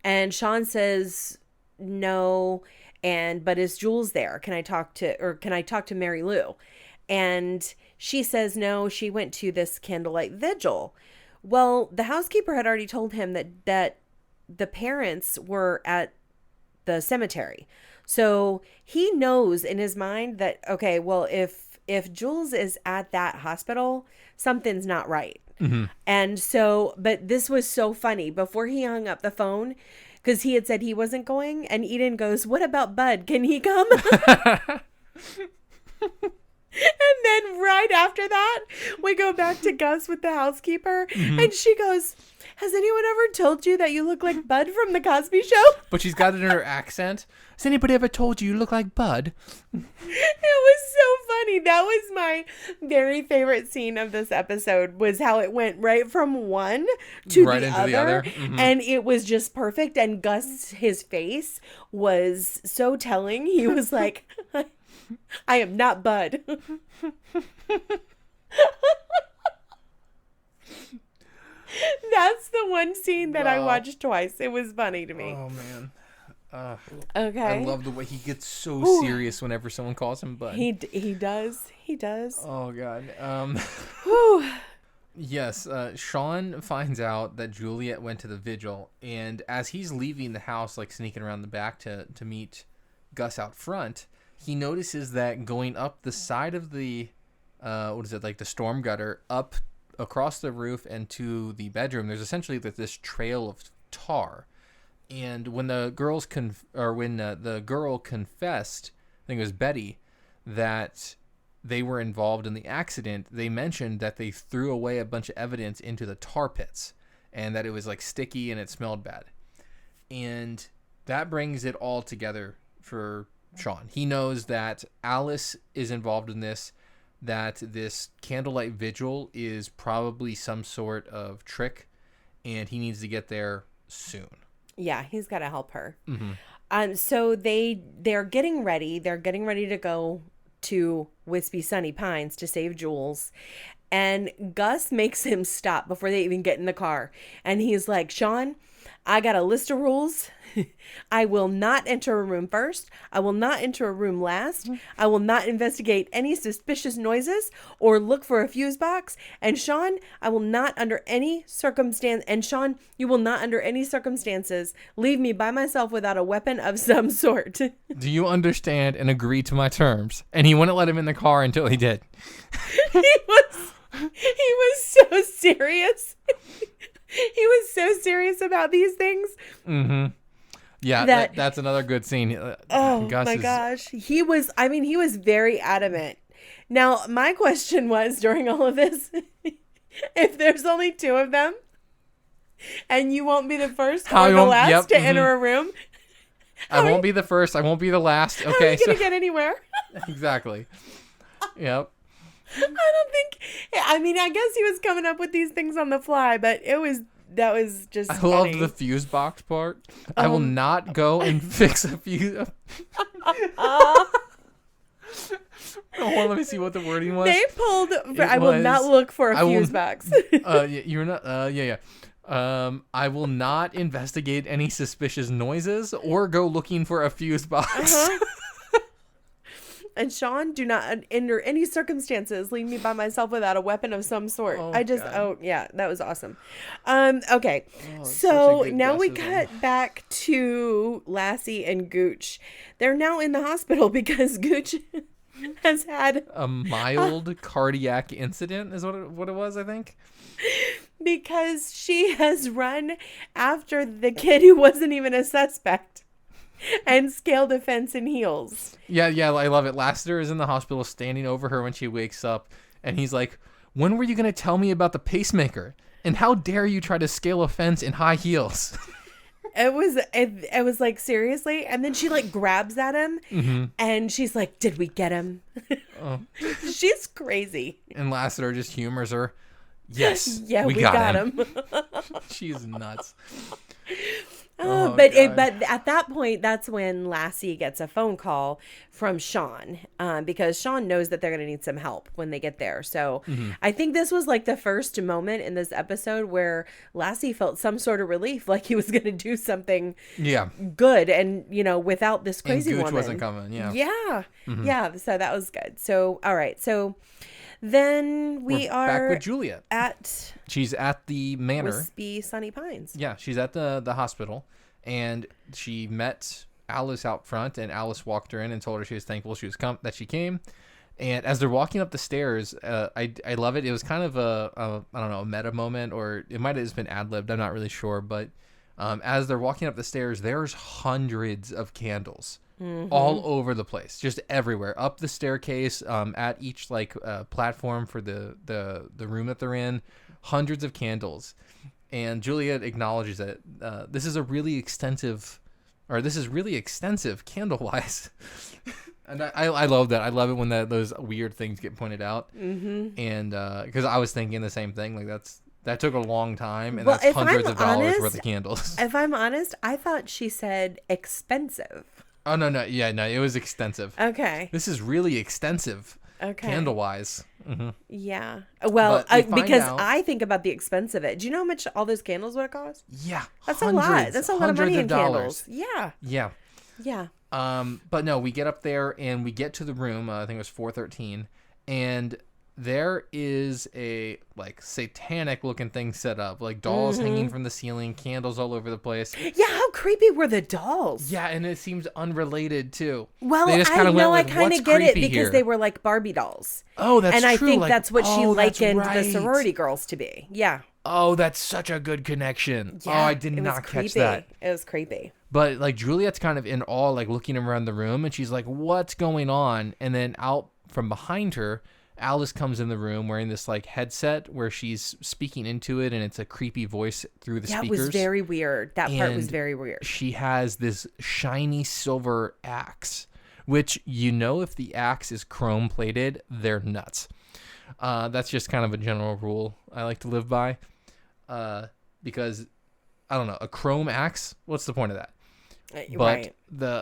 [SPEAKER 2] And Shawn says no, but is Jules there? Can I talk to Mary Lou? And she says no, she went to this candlelight vigil. Well, the housekeeper had already told him that the parents were at the cemetery. So he knows in his mind that, okay, well, if Jules is at that hospital, something's not right. And so, but this was so funny. Before he hung up the phone, because he had said he wasn't going, and Eden goes, what about Bud? Can he come? And then right after that, we go back to Gus with the housekeeper, and she goes, has anyone ever told you that you look like Bud from the Cosby Show?
[SPEAKER 1] But she's got it in her accent. Has anybody ever told you look like Bud?
[SPEAKER 2] It was so funny. That was my very favorite scene of this episode, was how it went right from one to
[SPEAKER 1] right
[SPEAKER 2] the
[SPEAKER 1] into
[SPEAKER 2] other.
[SPEAKER 1] the other.
[SPEAKER 2] And it was just perfect. And Gus, his face was so telling. He was like, I am not Bud. That's the one scene that I watched twice. It was funny to me.
[SPEAKER 1] Oh, man.
[SPEAKER 2] Okay.
[SPEAKER 1] I love the way he gets so serious whenever someone calls him Bud.
[SPEAKER 2] He does. He does.
[SPEAKER 1] Oh, God. Yes, Shawn finds out that Juliet went to the vigil, and as he's leaving the house, like sneaking around the back to meet Gus out front, he notices that going up the side of the, like the storm gutter, up across the roof and to the bedroom, there's essentially this trail of tar. And when the girls the girl confessed, I think it was Betty, that they were involved in the accident, they mentioned that they threw away a bunch of evidence into the tar pits and that it was like sticky and it smelled bad. And that brings it all together for Shawn. He knows that Alice is involved in this, that this candlelight vigil is probably some sort of trick, and he needs to get there soon.
[SPEAKER 2] Yeah, he's got to help her. So they're getting ready. They're getting ready to go to Wispy Sunny Pines to save Jules. And Gus makes him stop before they even get in the car. And he's like, Shawn, I got a list of rules. I will not enter a room first. I will not enter a room last. I will not investigate any suspicious noises or look for a fuse box. And Shawn, I will not under any circumstance. And Shawn, you will not under any circumstances leave me by myself without a weapon of some sort.
[SPEAKER 1] Do you understand and agree to my terms? And he wouldn't let him in the car until he did.
[SPEAKER 2] He was so serious. He was so serious about these things.
[SPEAKER 1] Yeah, that's another good scene.
[SPEAKER 2] Gosh. He was very adamant. Now, my question was during all of this, if there's only two of them and you won't be the first or the last to enter a room.
[SPEAKER 1] I won't be the first. I won't be the last. Okay.
[SPEAKER 2] How are you going to get anywhere?
[SPEAKER 1] Exactly. Yep.
[SPEAKER 2] I guess he was coming up with these things on the fly, but that was just funny.
[SPEAKER 1] I love the fuse box part. I will not go and fix a fuse. Let me see what the wording was.
[SPEAKER 2] They pulled, I will not look for a fuse box.
[SPEAKER 1] You're not, I will not investigate any suspicious noises or go looking for a fuse box.
[SPEAKER 2] And Shawn, do not under any circumstances leave me by myself without a weapon of some sort. That was awesome. Okay. So now we cut back to Lassie and Gooch. They're now in the hospital because Gooch has had
[SPEAKER 1] a mild cardiac incident is what it was, I think.
[SPEAKER 2] Because she has run after the kid who wasn't even a suspect and scaled a fence in heels.
[SPEAKER 1] Yeah, I love it. Lassiter is in the hospital standing over her when she wakes up, and he's like, when were you going to tell me about the pacemaker? And how dare you try to scale a fence in high heels?
[SPEAKER 2] It was like, seriously? And then she like grabs at him and she's like, did we get him?
[SPEAKER 1] Oh.
[SPEAKER 2] She's crazy.
[SPEAKER 1] And Lassiter just humors her. Yes,
[SPEAKER 2] yeah, we got him.
[SPEAKER 1] She's nuts.
[SPEAKER 2] But at that point, that's when Lassie gets a phone call from Shawn, because Shawn knows that they're going to need some help when they get there. So I think this was like the first moment in this episode where Lassie felt some sort of relief, like he was going to do something good, and without this crazy
[SPEAKER 1] and Gooch
[SPEAKER 2] woman
[SPEAKER 1] wasn't coming.
[SPEAKER 2] Yeah. So that was good. So all right, so. Then we're
[SPEAKER 1] back with Juliet. She's at the manor.
[SPEAKER 2] Wispy Sunny Pines.
[SPEAKER 1] Yeah, she's at the hospital, and she met Alice out front, and Alice walked her in and told her she was thankful that she came. And as they're walking up the stairs, I love it. It was kind of a I don't know, a meta moment, or it might have just been ad-libbed. I'm not really sure, but as they're walking up the stairs, there's hundreds of candles. All over the place, just everywhere, up the staircase, at each platform for the room that they're in, hundreds of candles. And Juliet acknowledges that this is really extensive candle wise. And I love that. I love it when those weird things get pointed out. And because I was thinking the same thing, like that took a long time, and that's hundreds of dollars worth of candles.
[SPEAKER 2] If I'm honest, I thought she said expensive.
[SPEAKER 1] Oh, no. Yeah, no, it was extensive.
[SPEAKER 2] Okay.
[SPEAKER 1] This is really extensive. Okay. Candle-wise. Mm-hmm.
[SPEAKER 2] Yeah. Well, because I think about the expense of it. Do you know how much all those candles would have cost?
[SPEAKER 1] Yeah.
[SPEAKER 2] That's a lot. That's a lot of money in candles. Yeah.
[SPEAKER 1] Yeah.
[SPEAKER 2] Yeah.
[SPEAKER 1] But no, we get up there and we get to the room. I think it was 413. And there is a satanic looking thing set up, like dolls hanging from the ceiling, candles all over the place.
[SPEAKER 2] Yeah, how creepy were the dolls?
[SPEAKER 1] Yeah, and it seems unrelated too.
[SPEAKER 2] Well, I kind of get it because they were like Barbie dolls.
[SPEAKER 1] Oh, that's true.
[SPEAKER 2] And I think that's what she likened the sorority girls to be. Yeah.
[SPEAKER 1] Oh, that's such a good connection.
[SPEAKER 2] Yeah,
[SPEAKER 1] I did not catch that.
[SPEAKER 2] It was creepy.
[SPEAKER 1] But Juliet's kind of in awe, looking around the room, and she's like, "What's going on?" And then out from behind her, Alice comes in the room wearing this headset where she's speaking into it, and it's a creepy voice through the speakers.
[SPEAKER 2] That was very weird. That part was very weird.
[SPEAKER 1] She has this shiny silver axe, which if the axe is chrome plated, they're nuts. That's just kind of a general rule I like to live by, because I don't know, a chrome axe. What's the point of that? But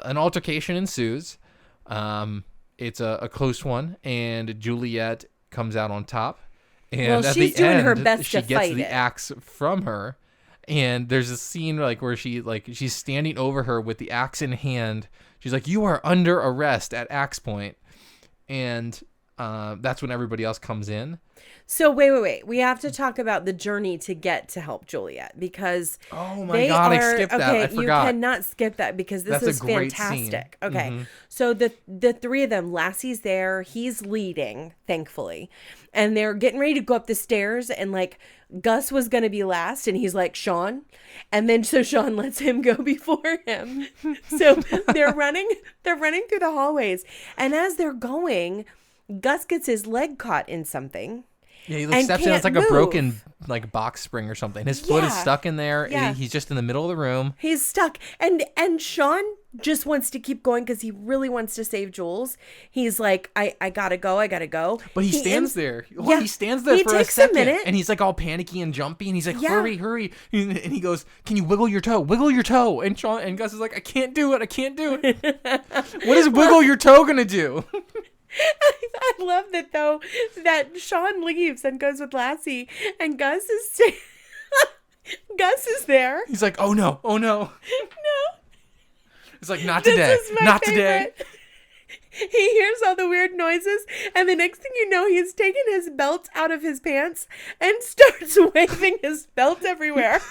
[SPEAKER 1] an altercation ensues. It's a close one, and Juliet comes out on top. And at
[SPEAKER 2] she's
[SPEAKER 1] the
[SPEAKER 2] doing
[SPEAKER 1] end,
[SPEAKER 2] her best
[SPEAKER 1] she
[SPEAKER 2] to
[SPEAKER 1] gets
[SPEAKER 2] fight
[SPEAKER 1] the
[SPEAKER 2] it. Axe
[SPEAKER 1] from her, and there's a scene where she's standing over her with the axe in hand. She's like, "You are under arrest" at axe point, and that's when everybody else comes in.
[SPEAKER 2] So wait. We have to talk about the journey to get to help Juliet, because
[SPEAKER 1] oh my god, I skipped that. I forgot.
[SPEAKER 2] You cannot skip that because this is fantastic. Scene. Okay. So the three of them, Lassie's there, he's leading, thankfully. And they're getting ready to go up the stairs, and Gus was going to be last, and he's like, "Shawn." And then so Shawn lets him go before him. So they're running through the hallways. And as they're going, Gus gets his leg caught in something.
[SPEAKER 1] Yeah, he steps in. It's like a broken box spring or something. His foot is stuck in there. Yeah. He's just in the middle of the room.
[SPEAKER 2] He's stuck. And Shawn just wants to keep going because he really wants to save Jules. He's like, I gotta go.
[SPEAKER 1] But he stands there. Yeah. He stands there for a second. And he's all panicky and jumpy. And he's like, hurry. And he goes, "Can you wiggle your toe? Wiggle your toe." And Gus is like, I can't do it. What is wiggle your toe going to do?
[SPEAKER 2] I love that, though, that Shawn leaves and goes with Lassie, and Gus is there.
[SPEAKER 1] He's like, oh no.
[SPEAKER 2] No.
[SPEAKER 1] It's like, not today. Not today.
[SPEAKER 2] He hears all the weird noises, and the next thing you know, he's taken his belt out of his pants and starts waving his belt everywhere.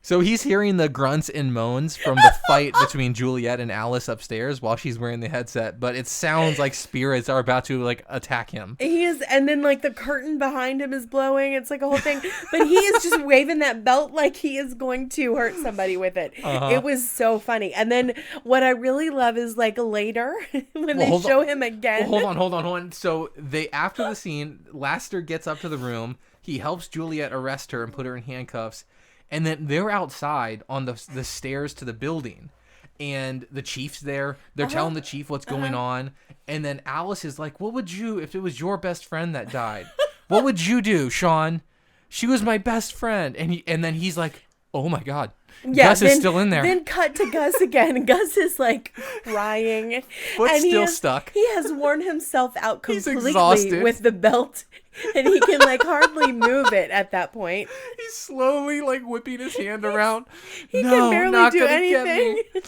[SPEAKER 1] So he's hearing the grunts and moans from the fight between Juliet and Alice upstairs while she's wearing the headset, but it sounds like spirits are about to like attack him.
[SPEAKER 2] He is, and then like the curtain behind him is blowing. It's like a whole thing, but he is just waving that belt like he is going to hurt somebody with it. It was so funny. And then what I really love is like later when they show him again.
[SPEAKER 1] Well, hold on. So after the scene, Lassiter gets up to the room. He helps Juliet arrest her and put her in handcuffs. And then they're outside on the stairs to the building. And the chief's there. They're telling the chief what's going on. And then Alice is like, what would you, if it was your best friend that died, what would you do, Shawn? She was my best friend. And then he's like, oh my God.
[SPEAKER 2] Yeah,
[SPEAKER 1] Gus is still in there.
[SPEAKER 2] Then cut to Gus again. Gus is like crying.
[SPEAKER 1] Foot's still stuck.
[SPEAKER 2] He has worn himself out completely
[SPEAKER 1] exhausted.
[SPEAKER 2] with the belt. And he can like hardly move it at that point.
[SPEAKER 1] He's slowly like whipping his hand around.
[SPEAKER 2] He can barely do anything. And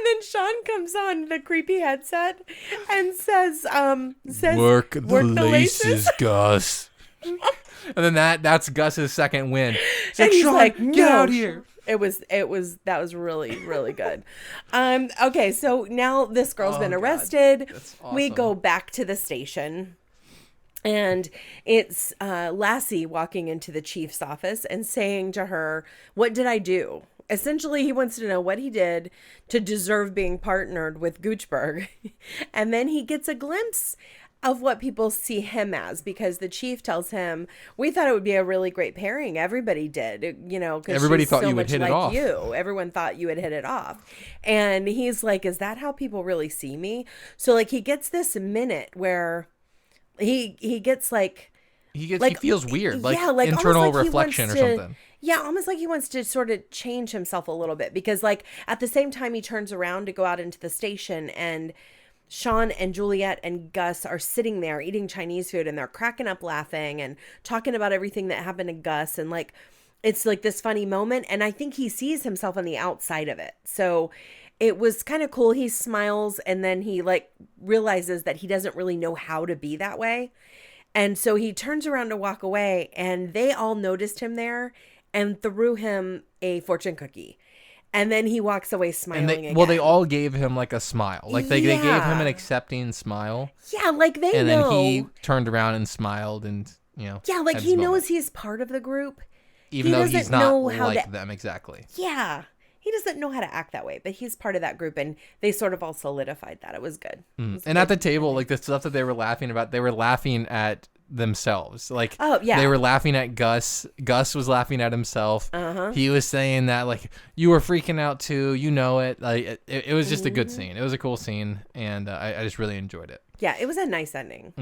[SPEAKER 2] then Shawn comes on the creepy headset and says
[SPEAKER 1] work the laces, Gus. And then that's Gus's second win. It's like,
[SPEAKER 2] he's
[SPEAKER 1] Shawn,
[SPEAKER 2] like,
[SPEAKER 1] get
[SPEAKER 2] no.
[SPEAKER 1] out here.
[SPEAKER 2] That was really, really good. Okay, so now this girl's been arrested.
[SPEAKER 1] That's awesome.
[SPEAKER 2] We go back to the station. And it's Lassie walking into the chief's office and saying to her, what did I do? Essentially, he wants to know what he did to deserve being partnered with Goochberg. And then he gets a glimpse of what people see him as, because the chief tells him, we thought it would be a really great pairing. Everybody did, you know, because
[SPEAKER 1] everybody thought
[SPEAKER 2] so
[SPEAKER 1] you would
[SPEAKER 2] much
[SPEAKER 1] hit
[SPEAKER 2] like
[SPEAKER 1] it off.
[SPEAKER 2] you. Everyone thought you would hit it off. And he's like, is that how people really see me? So like he gets this minute where he gets like
[SPEAKER 1] he feels weird, like,
[SPEAKER 2] yeah, like
[SPEAKER 1] internal
[SPEAKER 2] like
[SPEAKER 1] reflection or something.
[SPEAKER 2] Yeah, almost like he wants to sort of change himself a little bit, because like at the same time he turns around to go out into the station, and Shawn and Juliet and Gus are sitting there eating Chinese food, and they're cracking up laughing and talking about everything that happened to Gus, and like it's like this funny moment, and I think he sees himself on the outside of it. So it was kind of cool. He smiles, and then he like realizes that he doesn't really know how to be that way. And so he turns around to walk away, and they all noticed him there and threw him a fortune cookie. And then he walks away smiling again.
[SPEAKER 1] Well, they all gave him like a smile. Like they gave him an accepting smile.
[SPEAKER 2] Yeah, like they know.
[SPEAKER 1] And then he turned around and smiled, and, you know.
[SPEAKER 2] Yeah, like he knows he's part of the group.
[SPEAKER 1] Even though he's not like them exactly.
[SPEAKER 2] Yeah. He doesn't know how to act that way, but he's part of that group, and they sort of all solidified that. It was good.
[SPEAKER 1] At the table, like the stuff that they were laughing about, they were laughing at themselves. Like,
[SPEAKER 2] oh yeah,
[SPEAKER 1] they were laughing at Gus. Gus was laughing at himself. He was saying that like, you were freaking out too, you know it. Like it was just a good scene. It was a cool scene, and I just really enjoyed it.
[SPEAKER 2] Yeah, it was a nice ending.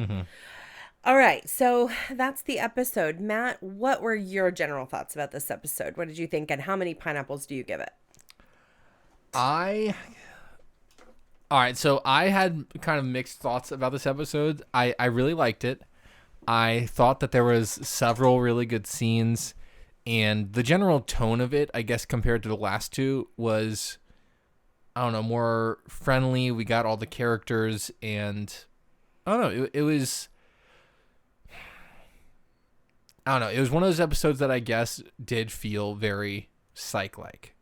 [SPEAKER 2] All right, so that's the episode. Matt, what were your general thoughts about this episode? What did you think, and how many pineapples do you give it?
[SPEAKER 1] All right, so I had kind of mixed thoughts about this episode. I really liked it. I thought that there was several really good scenes, and the general tone of it, I guess, compared to the last two was, I don't know, more friendly. We got all the characters, and I don't know, it was, I don't know, it was one of those episodes that I guess did feel very Psych-like.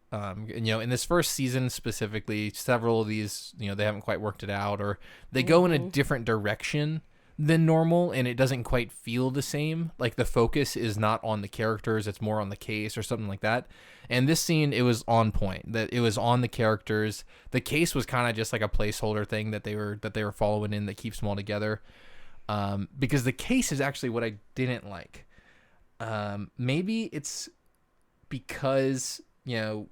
[SPEAKER 1] You know, in this first season specifically, several of these, you know, they haven't quite worked it out, or they go in a different direction than normal, and it doesn't quite feel the same. Like the focus is not on the characters, it's more on the case or something like that. And this scene, it was on point. That it was on the characters. The case was kind of just like a placeholder thing that they were following in that keeps them all together. Because the case is actually what I didn't like. Maybe it's because, you know,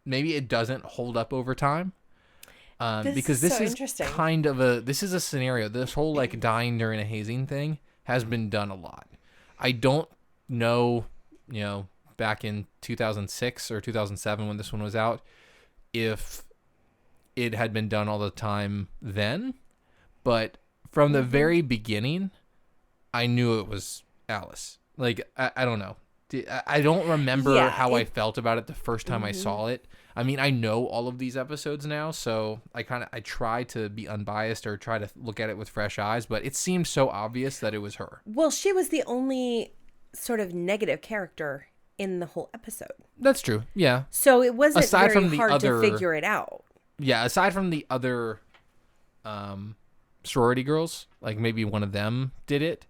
[SPEAKER 1] maybe it doesn't hold up over time. Because this is kind of this is a scenario. This whole like dying during a hazing thing has been done a lot. I don't know, you know, back in 2006 or 2007 when this one was out, if it had been done all the time then, but from the very beginning, I knew it was Alice. Like, I don't know. I don't remember how I felt about it the first time I saw it. I mean, I know all of these episodes now, so I try to be unbiased or try to look at it with fresh eyes, but it seemed so obvious that it was her.
[SPEAKER 2] Well, she was the only sort of negative character in the whole episode.
[SPEAKER 1] That's true. Yeah.
[SPEAKER 2] So it wasn't
[SPEAKER 1] Aside
[SPEAKER 2] very
[SPEAKER 1] from the
[SPEAKER 2] hard
[SPEAKER 1] other-
[SPEAKER 2] to figure it out.
[SPEAKER 1] Yeah, aside from the other sorority girls, like maybe one of them did it.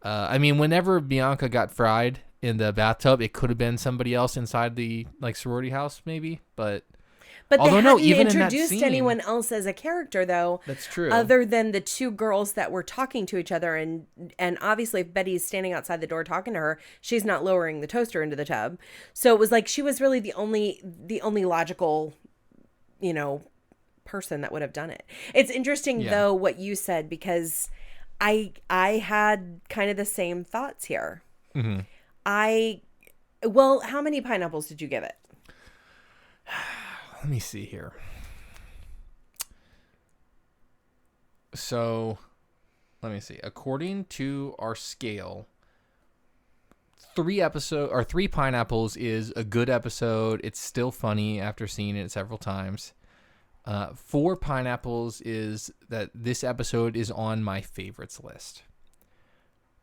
[SPEAKER 1] I mean, whenever Bianca got fried in the bathtub, it could have been somebody else inside the like sorority house, maybe. But
[SPEAKER 2] But
[SPEAKER 1] although
[SPEAKER 2] they
[SPEAKER 1] no,
[SPEAKER 2] hadn't
[SPEAKER 1] even in that
[SPEAKER 2] introduced
[SPEAKER 1] scene-
[SPEAKER 2] anyone else as a character, though.
[SPEAKER 1] that's true.
[SPEAKER 2] Other than the two girls that were talking to each other, and obviously if Betty's standing outside the door talking to her, she's not lowering the toaster into the tub. So it was like she was really the only logical, person that would have done it. It's interesting though what you said, because I had kind of the same thoughts here.
[SPEAKER 1] Mm-hmm.
[SPEAKER 2] How many pineapples did you give it?
[SPEAKER 1] Let me see here. So, let me see. According to our scale, 3 pineapples is a good episode. It's still funny after seeing it several times. 4 pineapples is that this episode is on my favorites list.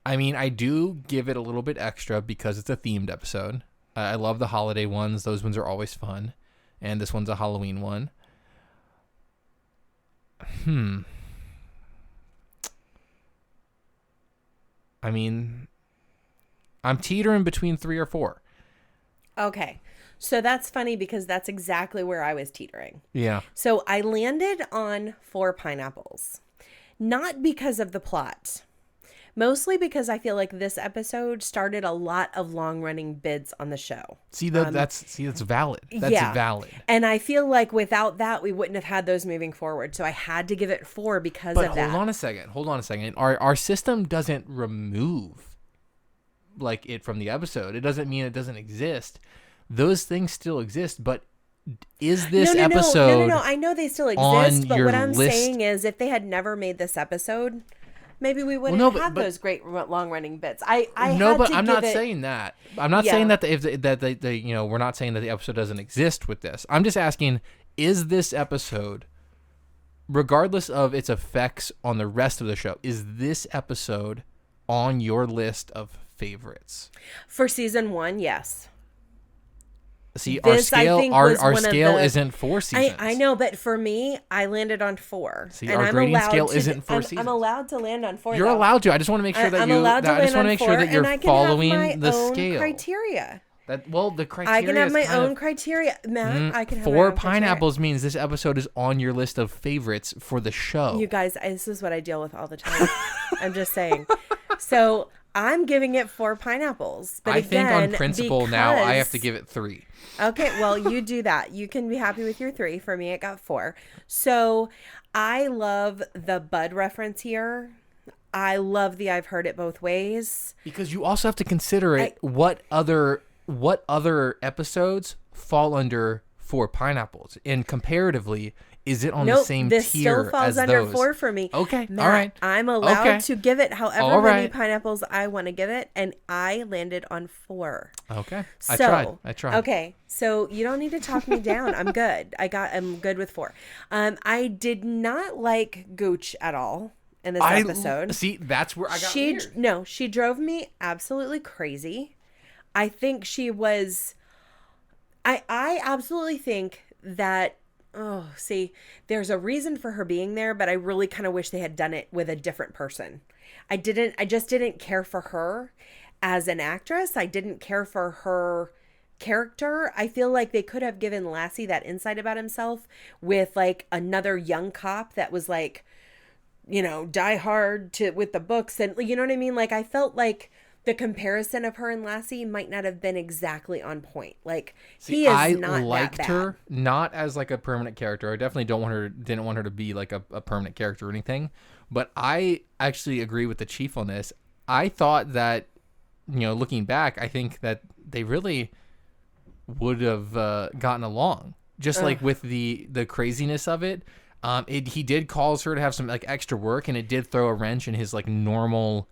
[SPEAKER 1] I mean, I do give it a little bit extra because it's a themed episode. I love the holiday ones. Those ones are always fun. And this one's a Halloween one. I mean, I'm teetering between 3 or 4.
[SPEAKER 2] Okay. So that's funny because that's exactly where I was teetering.
[SPEAKER 1] Yeah.
[SPEAKER 2] So I landed on 4 pineapples. Not because of the plot. Mostly because I feel like this episode started a lot of long-running bids on the show.
[SPEAKER 1] See, that's valid. That's valid.
[SPEAKER 2] And I feel like without that, we wouldn't have had those moving forward. So I had to give it 4 because of that.
[SPEAKER 1] But hold on a second. Our system doesn't remove like it from the episode. It doesn't mean it doesn't exist. Those things still exist, but is this episode
[SPEAKER 2] No. I know they still exist, but what I'm saying is if they had never made this episode, maybe we wouldn't have those great long-running bits. I'm
[SPEAKER 1] not saying that. I'm not saying that we're not saying that the episode doesn't exist with this. I'm just asking, is this episode, regardless of its effects on the rest of the show, is this episode on your list of favorites?
[SPEAKER 2] For season 1, yes.
[SPEAKER 1] See,
[SPEAKER 2] This,
[SPEAKER 1] our
[SPEAKER 2] I think,
[SPEAKER 1] scale,
[SPEAKER 2] was
[SPEAKER 1] our
[SPEAKER 2] one of
[SPEAKER 1] scale
[SPEAKER 2] the-
[SPEAKER 1] isn't 4 seasons.
[SPEAKER 2] I know, but for me, I landed on 4.
[SPEAKER 1] See,
[SPEAKER 2] and
[SPEAKER 1] our
[SPEAKER 2] I'm
[SPEAKER 1] grading
[SPEAKER 2] allowed
[SPEAKER 1] scale
[SPEAKER 2] to,
[SPEAKER 1] isn't 4
[SPEAKER 2] I'm
[SPEAKER 1] seasons.
[SPEAKER 2] allowed to land on 4.
[SPEAKER 1] You're
[SPEAKER 2] though.
[SPEAKER 1] allowed to. I just want to make sure that
[SPEAKER 2] I'm
[SPEAKER 1] you.
[SPEAKER 2] allowed to
[SPEAKER 1] I just
[SPEAKER 2] land
[SPEAKER 1] want to
[SPEAKER 2] on
[SPEAKER 1] make
[SPEAKER 2] 4,
[SPEAKER 1] sure that you're
[SPEAKER 2] and I can
[SPEAKER 1] following
[SPEAKER 2] have my
[SPEAKER 1] the
[SPEAKER 2] own
[SPEAKER 1] scale.
[SPEAKER 2] criteria.
[SPEAKER 1] The criteria.
[SPEAKER 2] I can have
[SPEAKER 1] is
[SPEAKER 2] my
[SPEAKER 1] kind
[SPEAKER 2] own
[SPEAKER 1] of-
[SPEAKER 2] criteria, Matt. I can have my
[SPEAKER 1] 4
[SPEAKER 2] own criteria.
[SPEAKER 1] pineapples means this episode is on your list of favorites for the show.
[SPEAKER 2] You guys, this is what I deal with all the time. I'm just saying. So I'm giving it 4 pineapples. But
[SPEAKER 1] I think on
[SPEAKER 2] again,
[SPEAKER 1] principle now I have to
[SPEAKER 2] because-
[SPEAKER 1] give it 3.
[SPEAKER 2] Okay, well, you do that. You can be happy with your 3. For me, it got 4. So I love the Bud reference here. I love the I've heard it both ways.
[SPEAKER 1] Because you also have to consider it. What other episodes fall under 4 pineapples? And comparatively, is it on the same
[SPEAKER 2] this
[SPEAKER 1] tier
[SPEAKER 2] still falls
[SPEAKER 1] as
[SPEAKER 2] under
[SPEAKER 1] those?
[SPEAKER 2] 4 for me.
[SPEAKER 1] Okay,
[SPEAKER 2] Matt,
[SPEAKER 1] all right.
[SPEAKER 2] I'm allowed to give it however many
[SPEAKER 1] right.
[SPEAKER 2] pineapples I want to give it, and I landed on 4.
[SPEAKER 1] Okay,
[SPEAKER 2] So,
[SPEAKER 1] I tried.
[SPEAKER 2] Okay, so you don't need to talk me down. I'm good. I'm good with 4. I did not like Gooch at all in this episode.
[SPEAKER 1] See, that's where I got weird.
[SPEAKER 2] No, she drove me absolutely crazy. I think she was. I absolutely think that. Oh, see, there's a reason for her being there, but I really kind of wish they had done it with a different person. I just didn't care for her as an actress. I didn't care for her character. I feel like they could have given Lassie that insight about himself with like another young cop that was like, die hard with the books. And you know what I mean? Like, I felt like the comparison of her and Lassie might not have been exactly on point. Like, he is not
[SPEAKER 1] liked
[SPEAKER 2] that bad.
[SPEAKER 1] her not as like a permanent character. I definitely didn't want her to be like a permanent character or anything. But I actually agree with the chief on this. I thought that, looking back, I think that they really would have gotten along. Just like with the craziness of it. He did cause her to have some like extra work, and it did throw a wrench in his like normal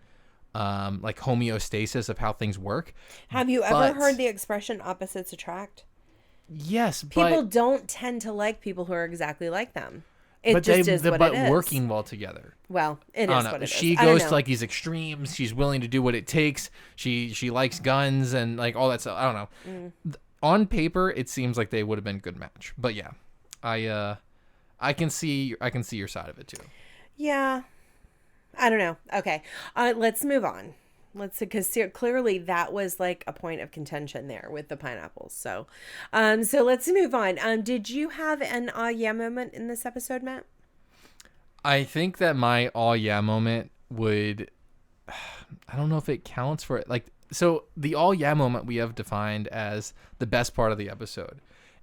[SPEAKER 1] like homeostasis of how things work.
[SPEAKER 2] Have you ever heard the expression opposites attract?
[SPEAKER 1] Yes,
[SPEAKER 2] People don't tend to like people who are exactly like them. It
[SPEAKER 1] But
[SPEAKER 2] just is what it is.
[SPEAKER 1] working well together.
[SPEAKER 2] Well, it
[SPEAKER 1] I
[SPEAKER 2] is
[SPEAKER 1] don't know.
[SPEAKER 2] what it is.
[SPEAKER 1] She
[SPEAKER 2] I don't
[SPEAKER 1] goes
[SPEAKER 2] know.
[SPEAKER 1] to like these extremes. She's willing to do what it takes. She likes guns and like all that stuff. I don't know. On paper, it seems like they would have been a good match. But yeah, I can see your side of it too.
[SPEAKER 2] Yeah. I don't know. Okay. Let's move on. Because clearly that was like a point of contention there with the pineapples. So let's move on. Did you have an yeah moment in this episode, Matt?
[SPEAKER 1] I think that my yeah moment would, I don't know if it counts for it. Like, so the yeah moment we have defined as the best part of the episode.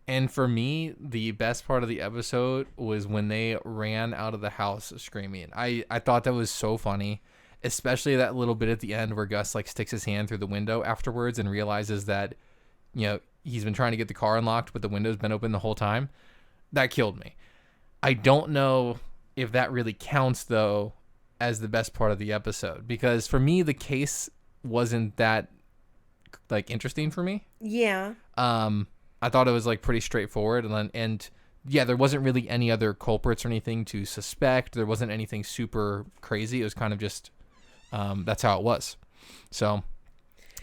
[SPEAKER 1] And for me, the best part of the episode was when they ran out of the house screaming. I thought that was so funny, especially that little bit at the end where Gus like sticks his hand through the window afterwards and realizes that, he's been trying to get the car unlocked, but the window's been open the whole time. That killed me. I don't know if that really counts though as the best part of the episode, because for me, the case wasn't that like interesting for me.
[SPEAKER 2] Yeah.
[SPEAKER 1] I thought it was like pretty straightforward, and yeah, there wasn't really any other culprits or anything to suspect. There wasn't anything super crazy. It was kind of just that's how it was. So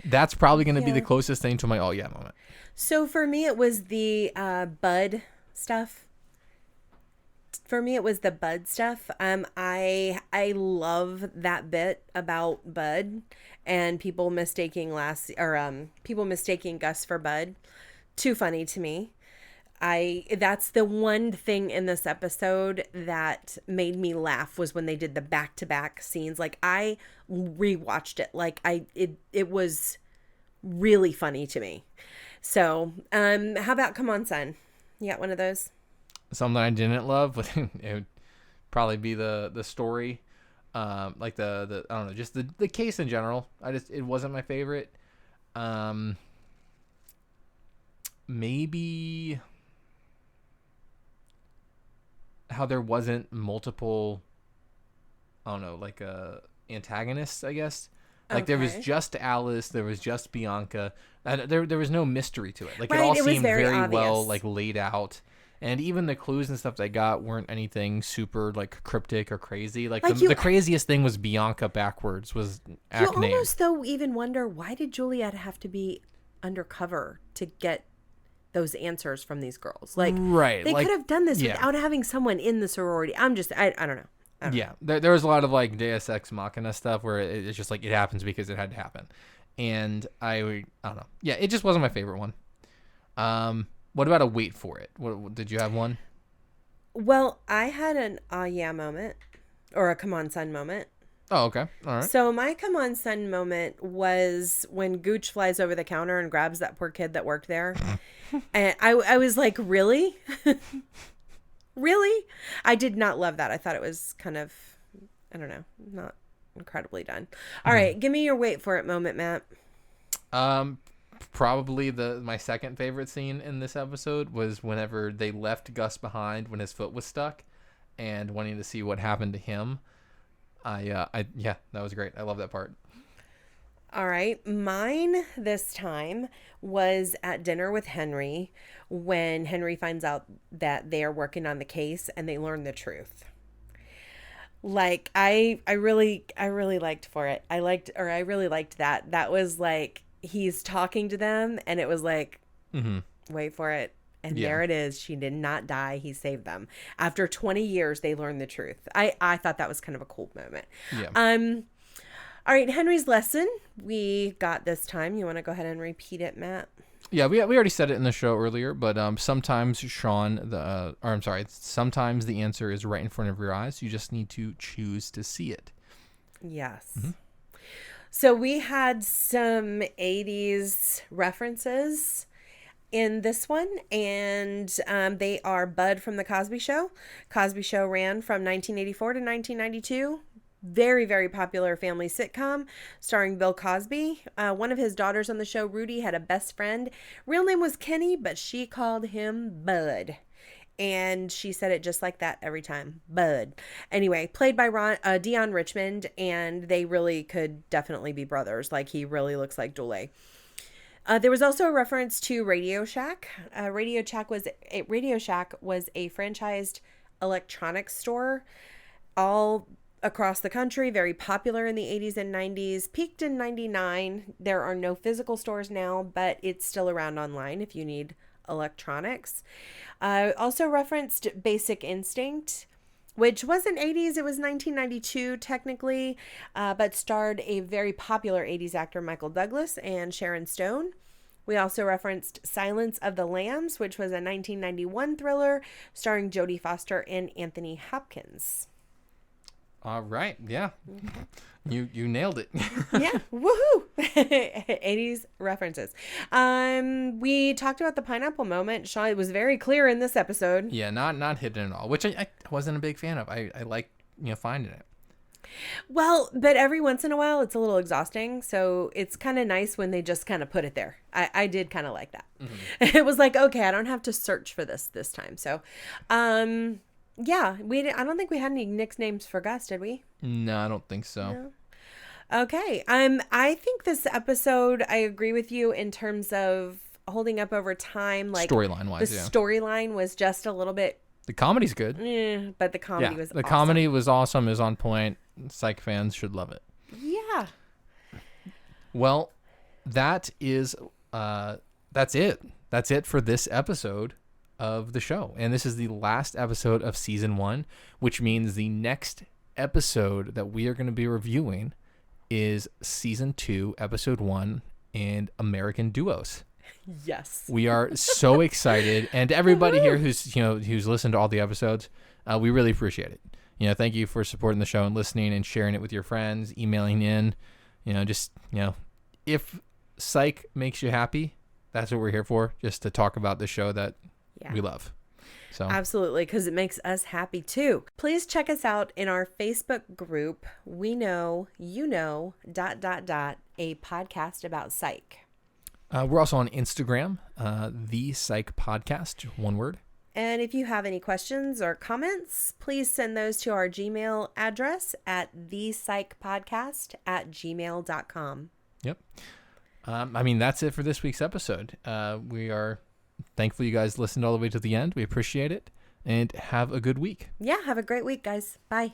[SPEAKER 1] that's probably going to be the closest thing to my yeah moment.
[SPEAKER 2] So for me, it was the Bud stuff. For me, it was the Bud stuff. I love that bit about Bud and people mistaking Gus for Bud. Too funny to me. That's the one thing in this episode that made me laugh, was when they did the back-to-back scenes. Like, I rewatched it. Like, it was really funny to me. So, how about Come On Son? You got one of those?
[SPEAKER 1] Something I didn't love, but it would probably be the story. Like the I don't know, just the case in general. It wasn't my favorite. Maybe how there wasn't multiple, I don't know, like antagonists, I guess. Like there was just Alice, there was just Bianca. There was no mystery to it. Like it all seemed very well like laid out. And even the clues and stuff they got weren't anything super like cryptic or crazy. Like the craziest thing was Bianca backwards was acne.
[SPEAKER 2] You almost though even wonder, why did Juliet have to be undercover to get those answers from these girls? Like,
[SPEAKER 1] right,
[SPEAKER 2] they could have done this without having someone in the sorority. I don't know.
[SPEAKER 1] Yeah, there was a lot of like Deus Ex Machina stuff where it's just like it happens because it had to happen, and I don't know. Yeah, it just wasn't my favorite one. What about a wait for it? What did you have one?
[SPEAKER 2] Well, I had an yeah moment, or a come on son moment.
[SPEAKER 1] Oh, okay. All right.
[SPEAKER 2] So my come on son moment was when Gooch flies over the counter and grabs that poor kid that worked there. And I was like, really? Really? I did not love that. I thought it was kind of, I don't know, not incredibly done. All right, give me your wait for it moment, Matt.
[SPEAKER 1] Probably my second favorite scene in this episode was whenever they left Gus behind when his foot was stuck and wanting to see what happened to him. Yeah, that was great. I love that part.
[SPEAKER 2] All right. Mine this time was at dinner with Henry when Henry finds out that they are working on the case and they learn the truth. Like, I really liked for it. I really liked that. That was like, he's talking to them and it was like, wait for it. And there it is. She did not die. He saved them. After 20 years, they learned the truth. I thought that was kind of a cool moment.
[SPEAKER 1] Yeah.
[SPEAKER 2] All right, Henry's lesson we got this time. You want to go ahead and repeat it, Matt?
[SPEAKER 1] Yeah, we already said it in the show earlier, but sometimes sometimes the answer is right in front of your eyes. You just need to choose to see it.
[SPEAKER 2] Yes. Mm-hmm. So we had some 80s references in this one, and they are Bud from The Cosby Show. Cosby Show ran from 1984 to 1992. Very, very popular family sitcom starring Bill Cosby. One of his daughters on the show, Rudy, had a best friend. Real name was Kenny, but she called him Bud. And she said it just like that every time. Bud. Anyway, played by Dion Richmond, and they really could definitely be brothers. Like, he really looks like Dule. There was also a reference to Radio Shack. Radio Shack was a franchised electronics store all across the country, very popular in the 80s and 90s, peaked in 99. There are no physical stores now, but it's still around online if you need electronics. Also referenced Basic Instinct, which wasn't 80s, it was 1992 technically, but starred a very popular 80s actor Michael Douglas and Sharon Stone. We also referenced Silence of the Lambs, which was a 1991 thriller starring Jodie Foster and Anthony Hopkins.
[SPEAKER 1] All right. Yeah. You nailed it.
[SPEAKER 2] Yeah. Woohoo. 80s references. We talked about the pineapple moment. Shawn, it was very clear in this episode.
[SPEAKER 1] Yeah, not hidden at all, which I wasn't a big fan of. I like, finding it.
[SPEAKER 2] Well, but every once in a while it's a little exhausting. So it's kind of nice when they just kind of put it there. I did kind of like that. Mm-hmm. It was like, okay, I don't have to search for this time. So, yeah, I don't think we had any nicknames for Gus, did we?
[SPEAKER 1] No, I don't think so.
[SPEAKER 2] No. Okay. I think this episode, I agree with you in terms of holding up over time. Like
[SPEAKER 1] storyline wise,
[SPEAKER 2] the storyline was just a little bit.
[SPEAKER 1] The comedy's good.
[SPEAKER 2] But the comedy was
[SPEAKER 1] the
[SPEAKER 2] awesome.
[SPEAKER 1] comedy was awesome. Is on point. Psych fans should love it.
[SPEAKER 2] Yeah.
[SPEAKER 1] Well, that's it. That's it for this episode of the show. And this is the last episode of season 1, which means the next episode that we are going to be reviewing is season 2, episode 1, and American Duos.
[SPEAKER 2] Yes.
[SPEAKER 1] We are so excited. And everybody here who's listened to all the episodes, we really appreciate it. Thank you for supporting the show and listening and sharing it with your friends, emailing in, if Psych makes you happy, that's what we're here for, just to talk about the show that we love. So
[SPEAKER 2] absolutely, because it makes us happy too. Please check us out in our Facebook group. We know, a podcast about Psych.
[SPEAKER 1] We're also on Instagram, the Psych Podcast, one word.
[SPEAKER 2] And if you have any questions or comments, please send those to our Gmail address at thepsychpodcast@gmail.com.
[SPEAKER 1] Yep. That's it for this week's episode. We are thankful you guys listened all the way to the end. We appreciate it. And have a good week.
[SPEAKER 2] Yeah, have a great week, guys. Bye.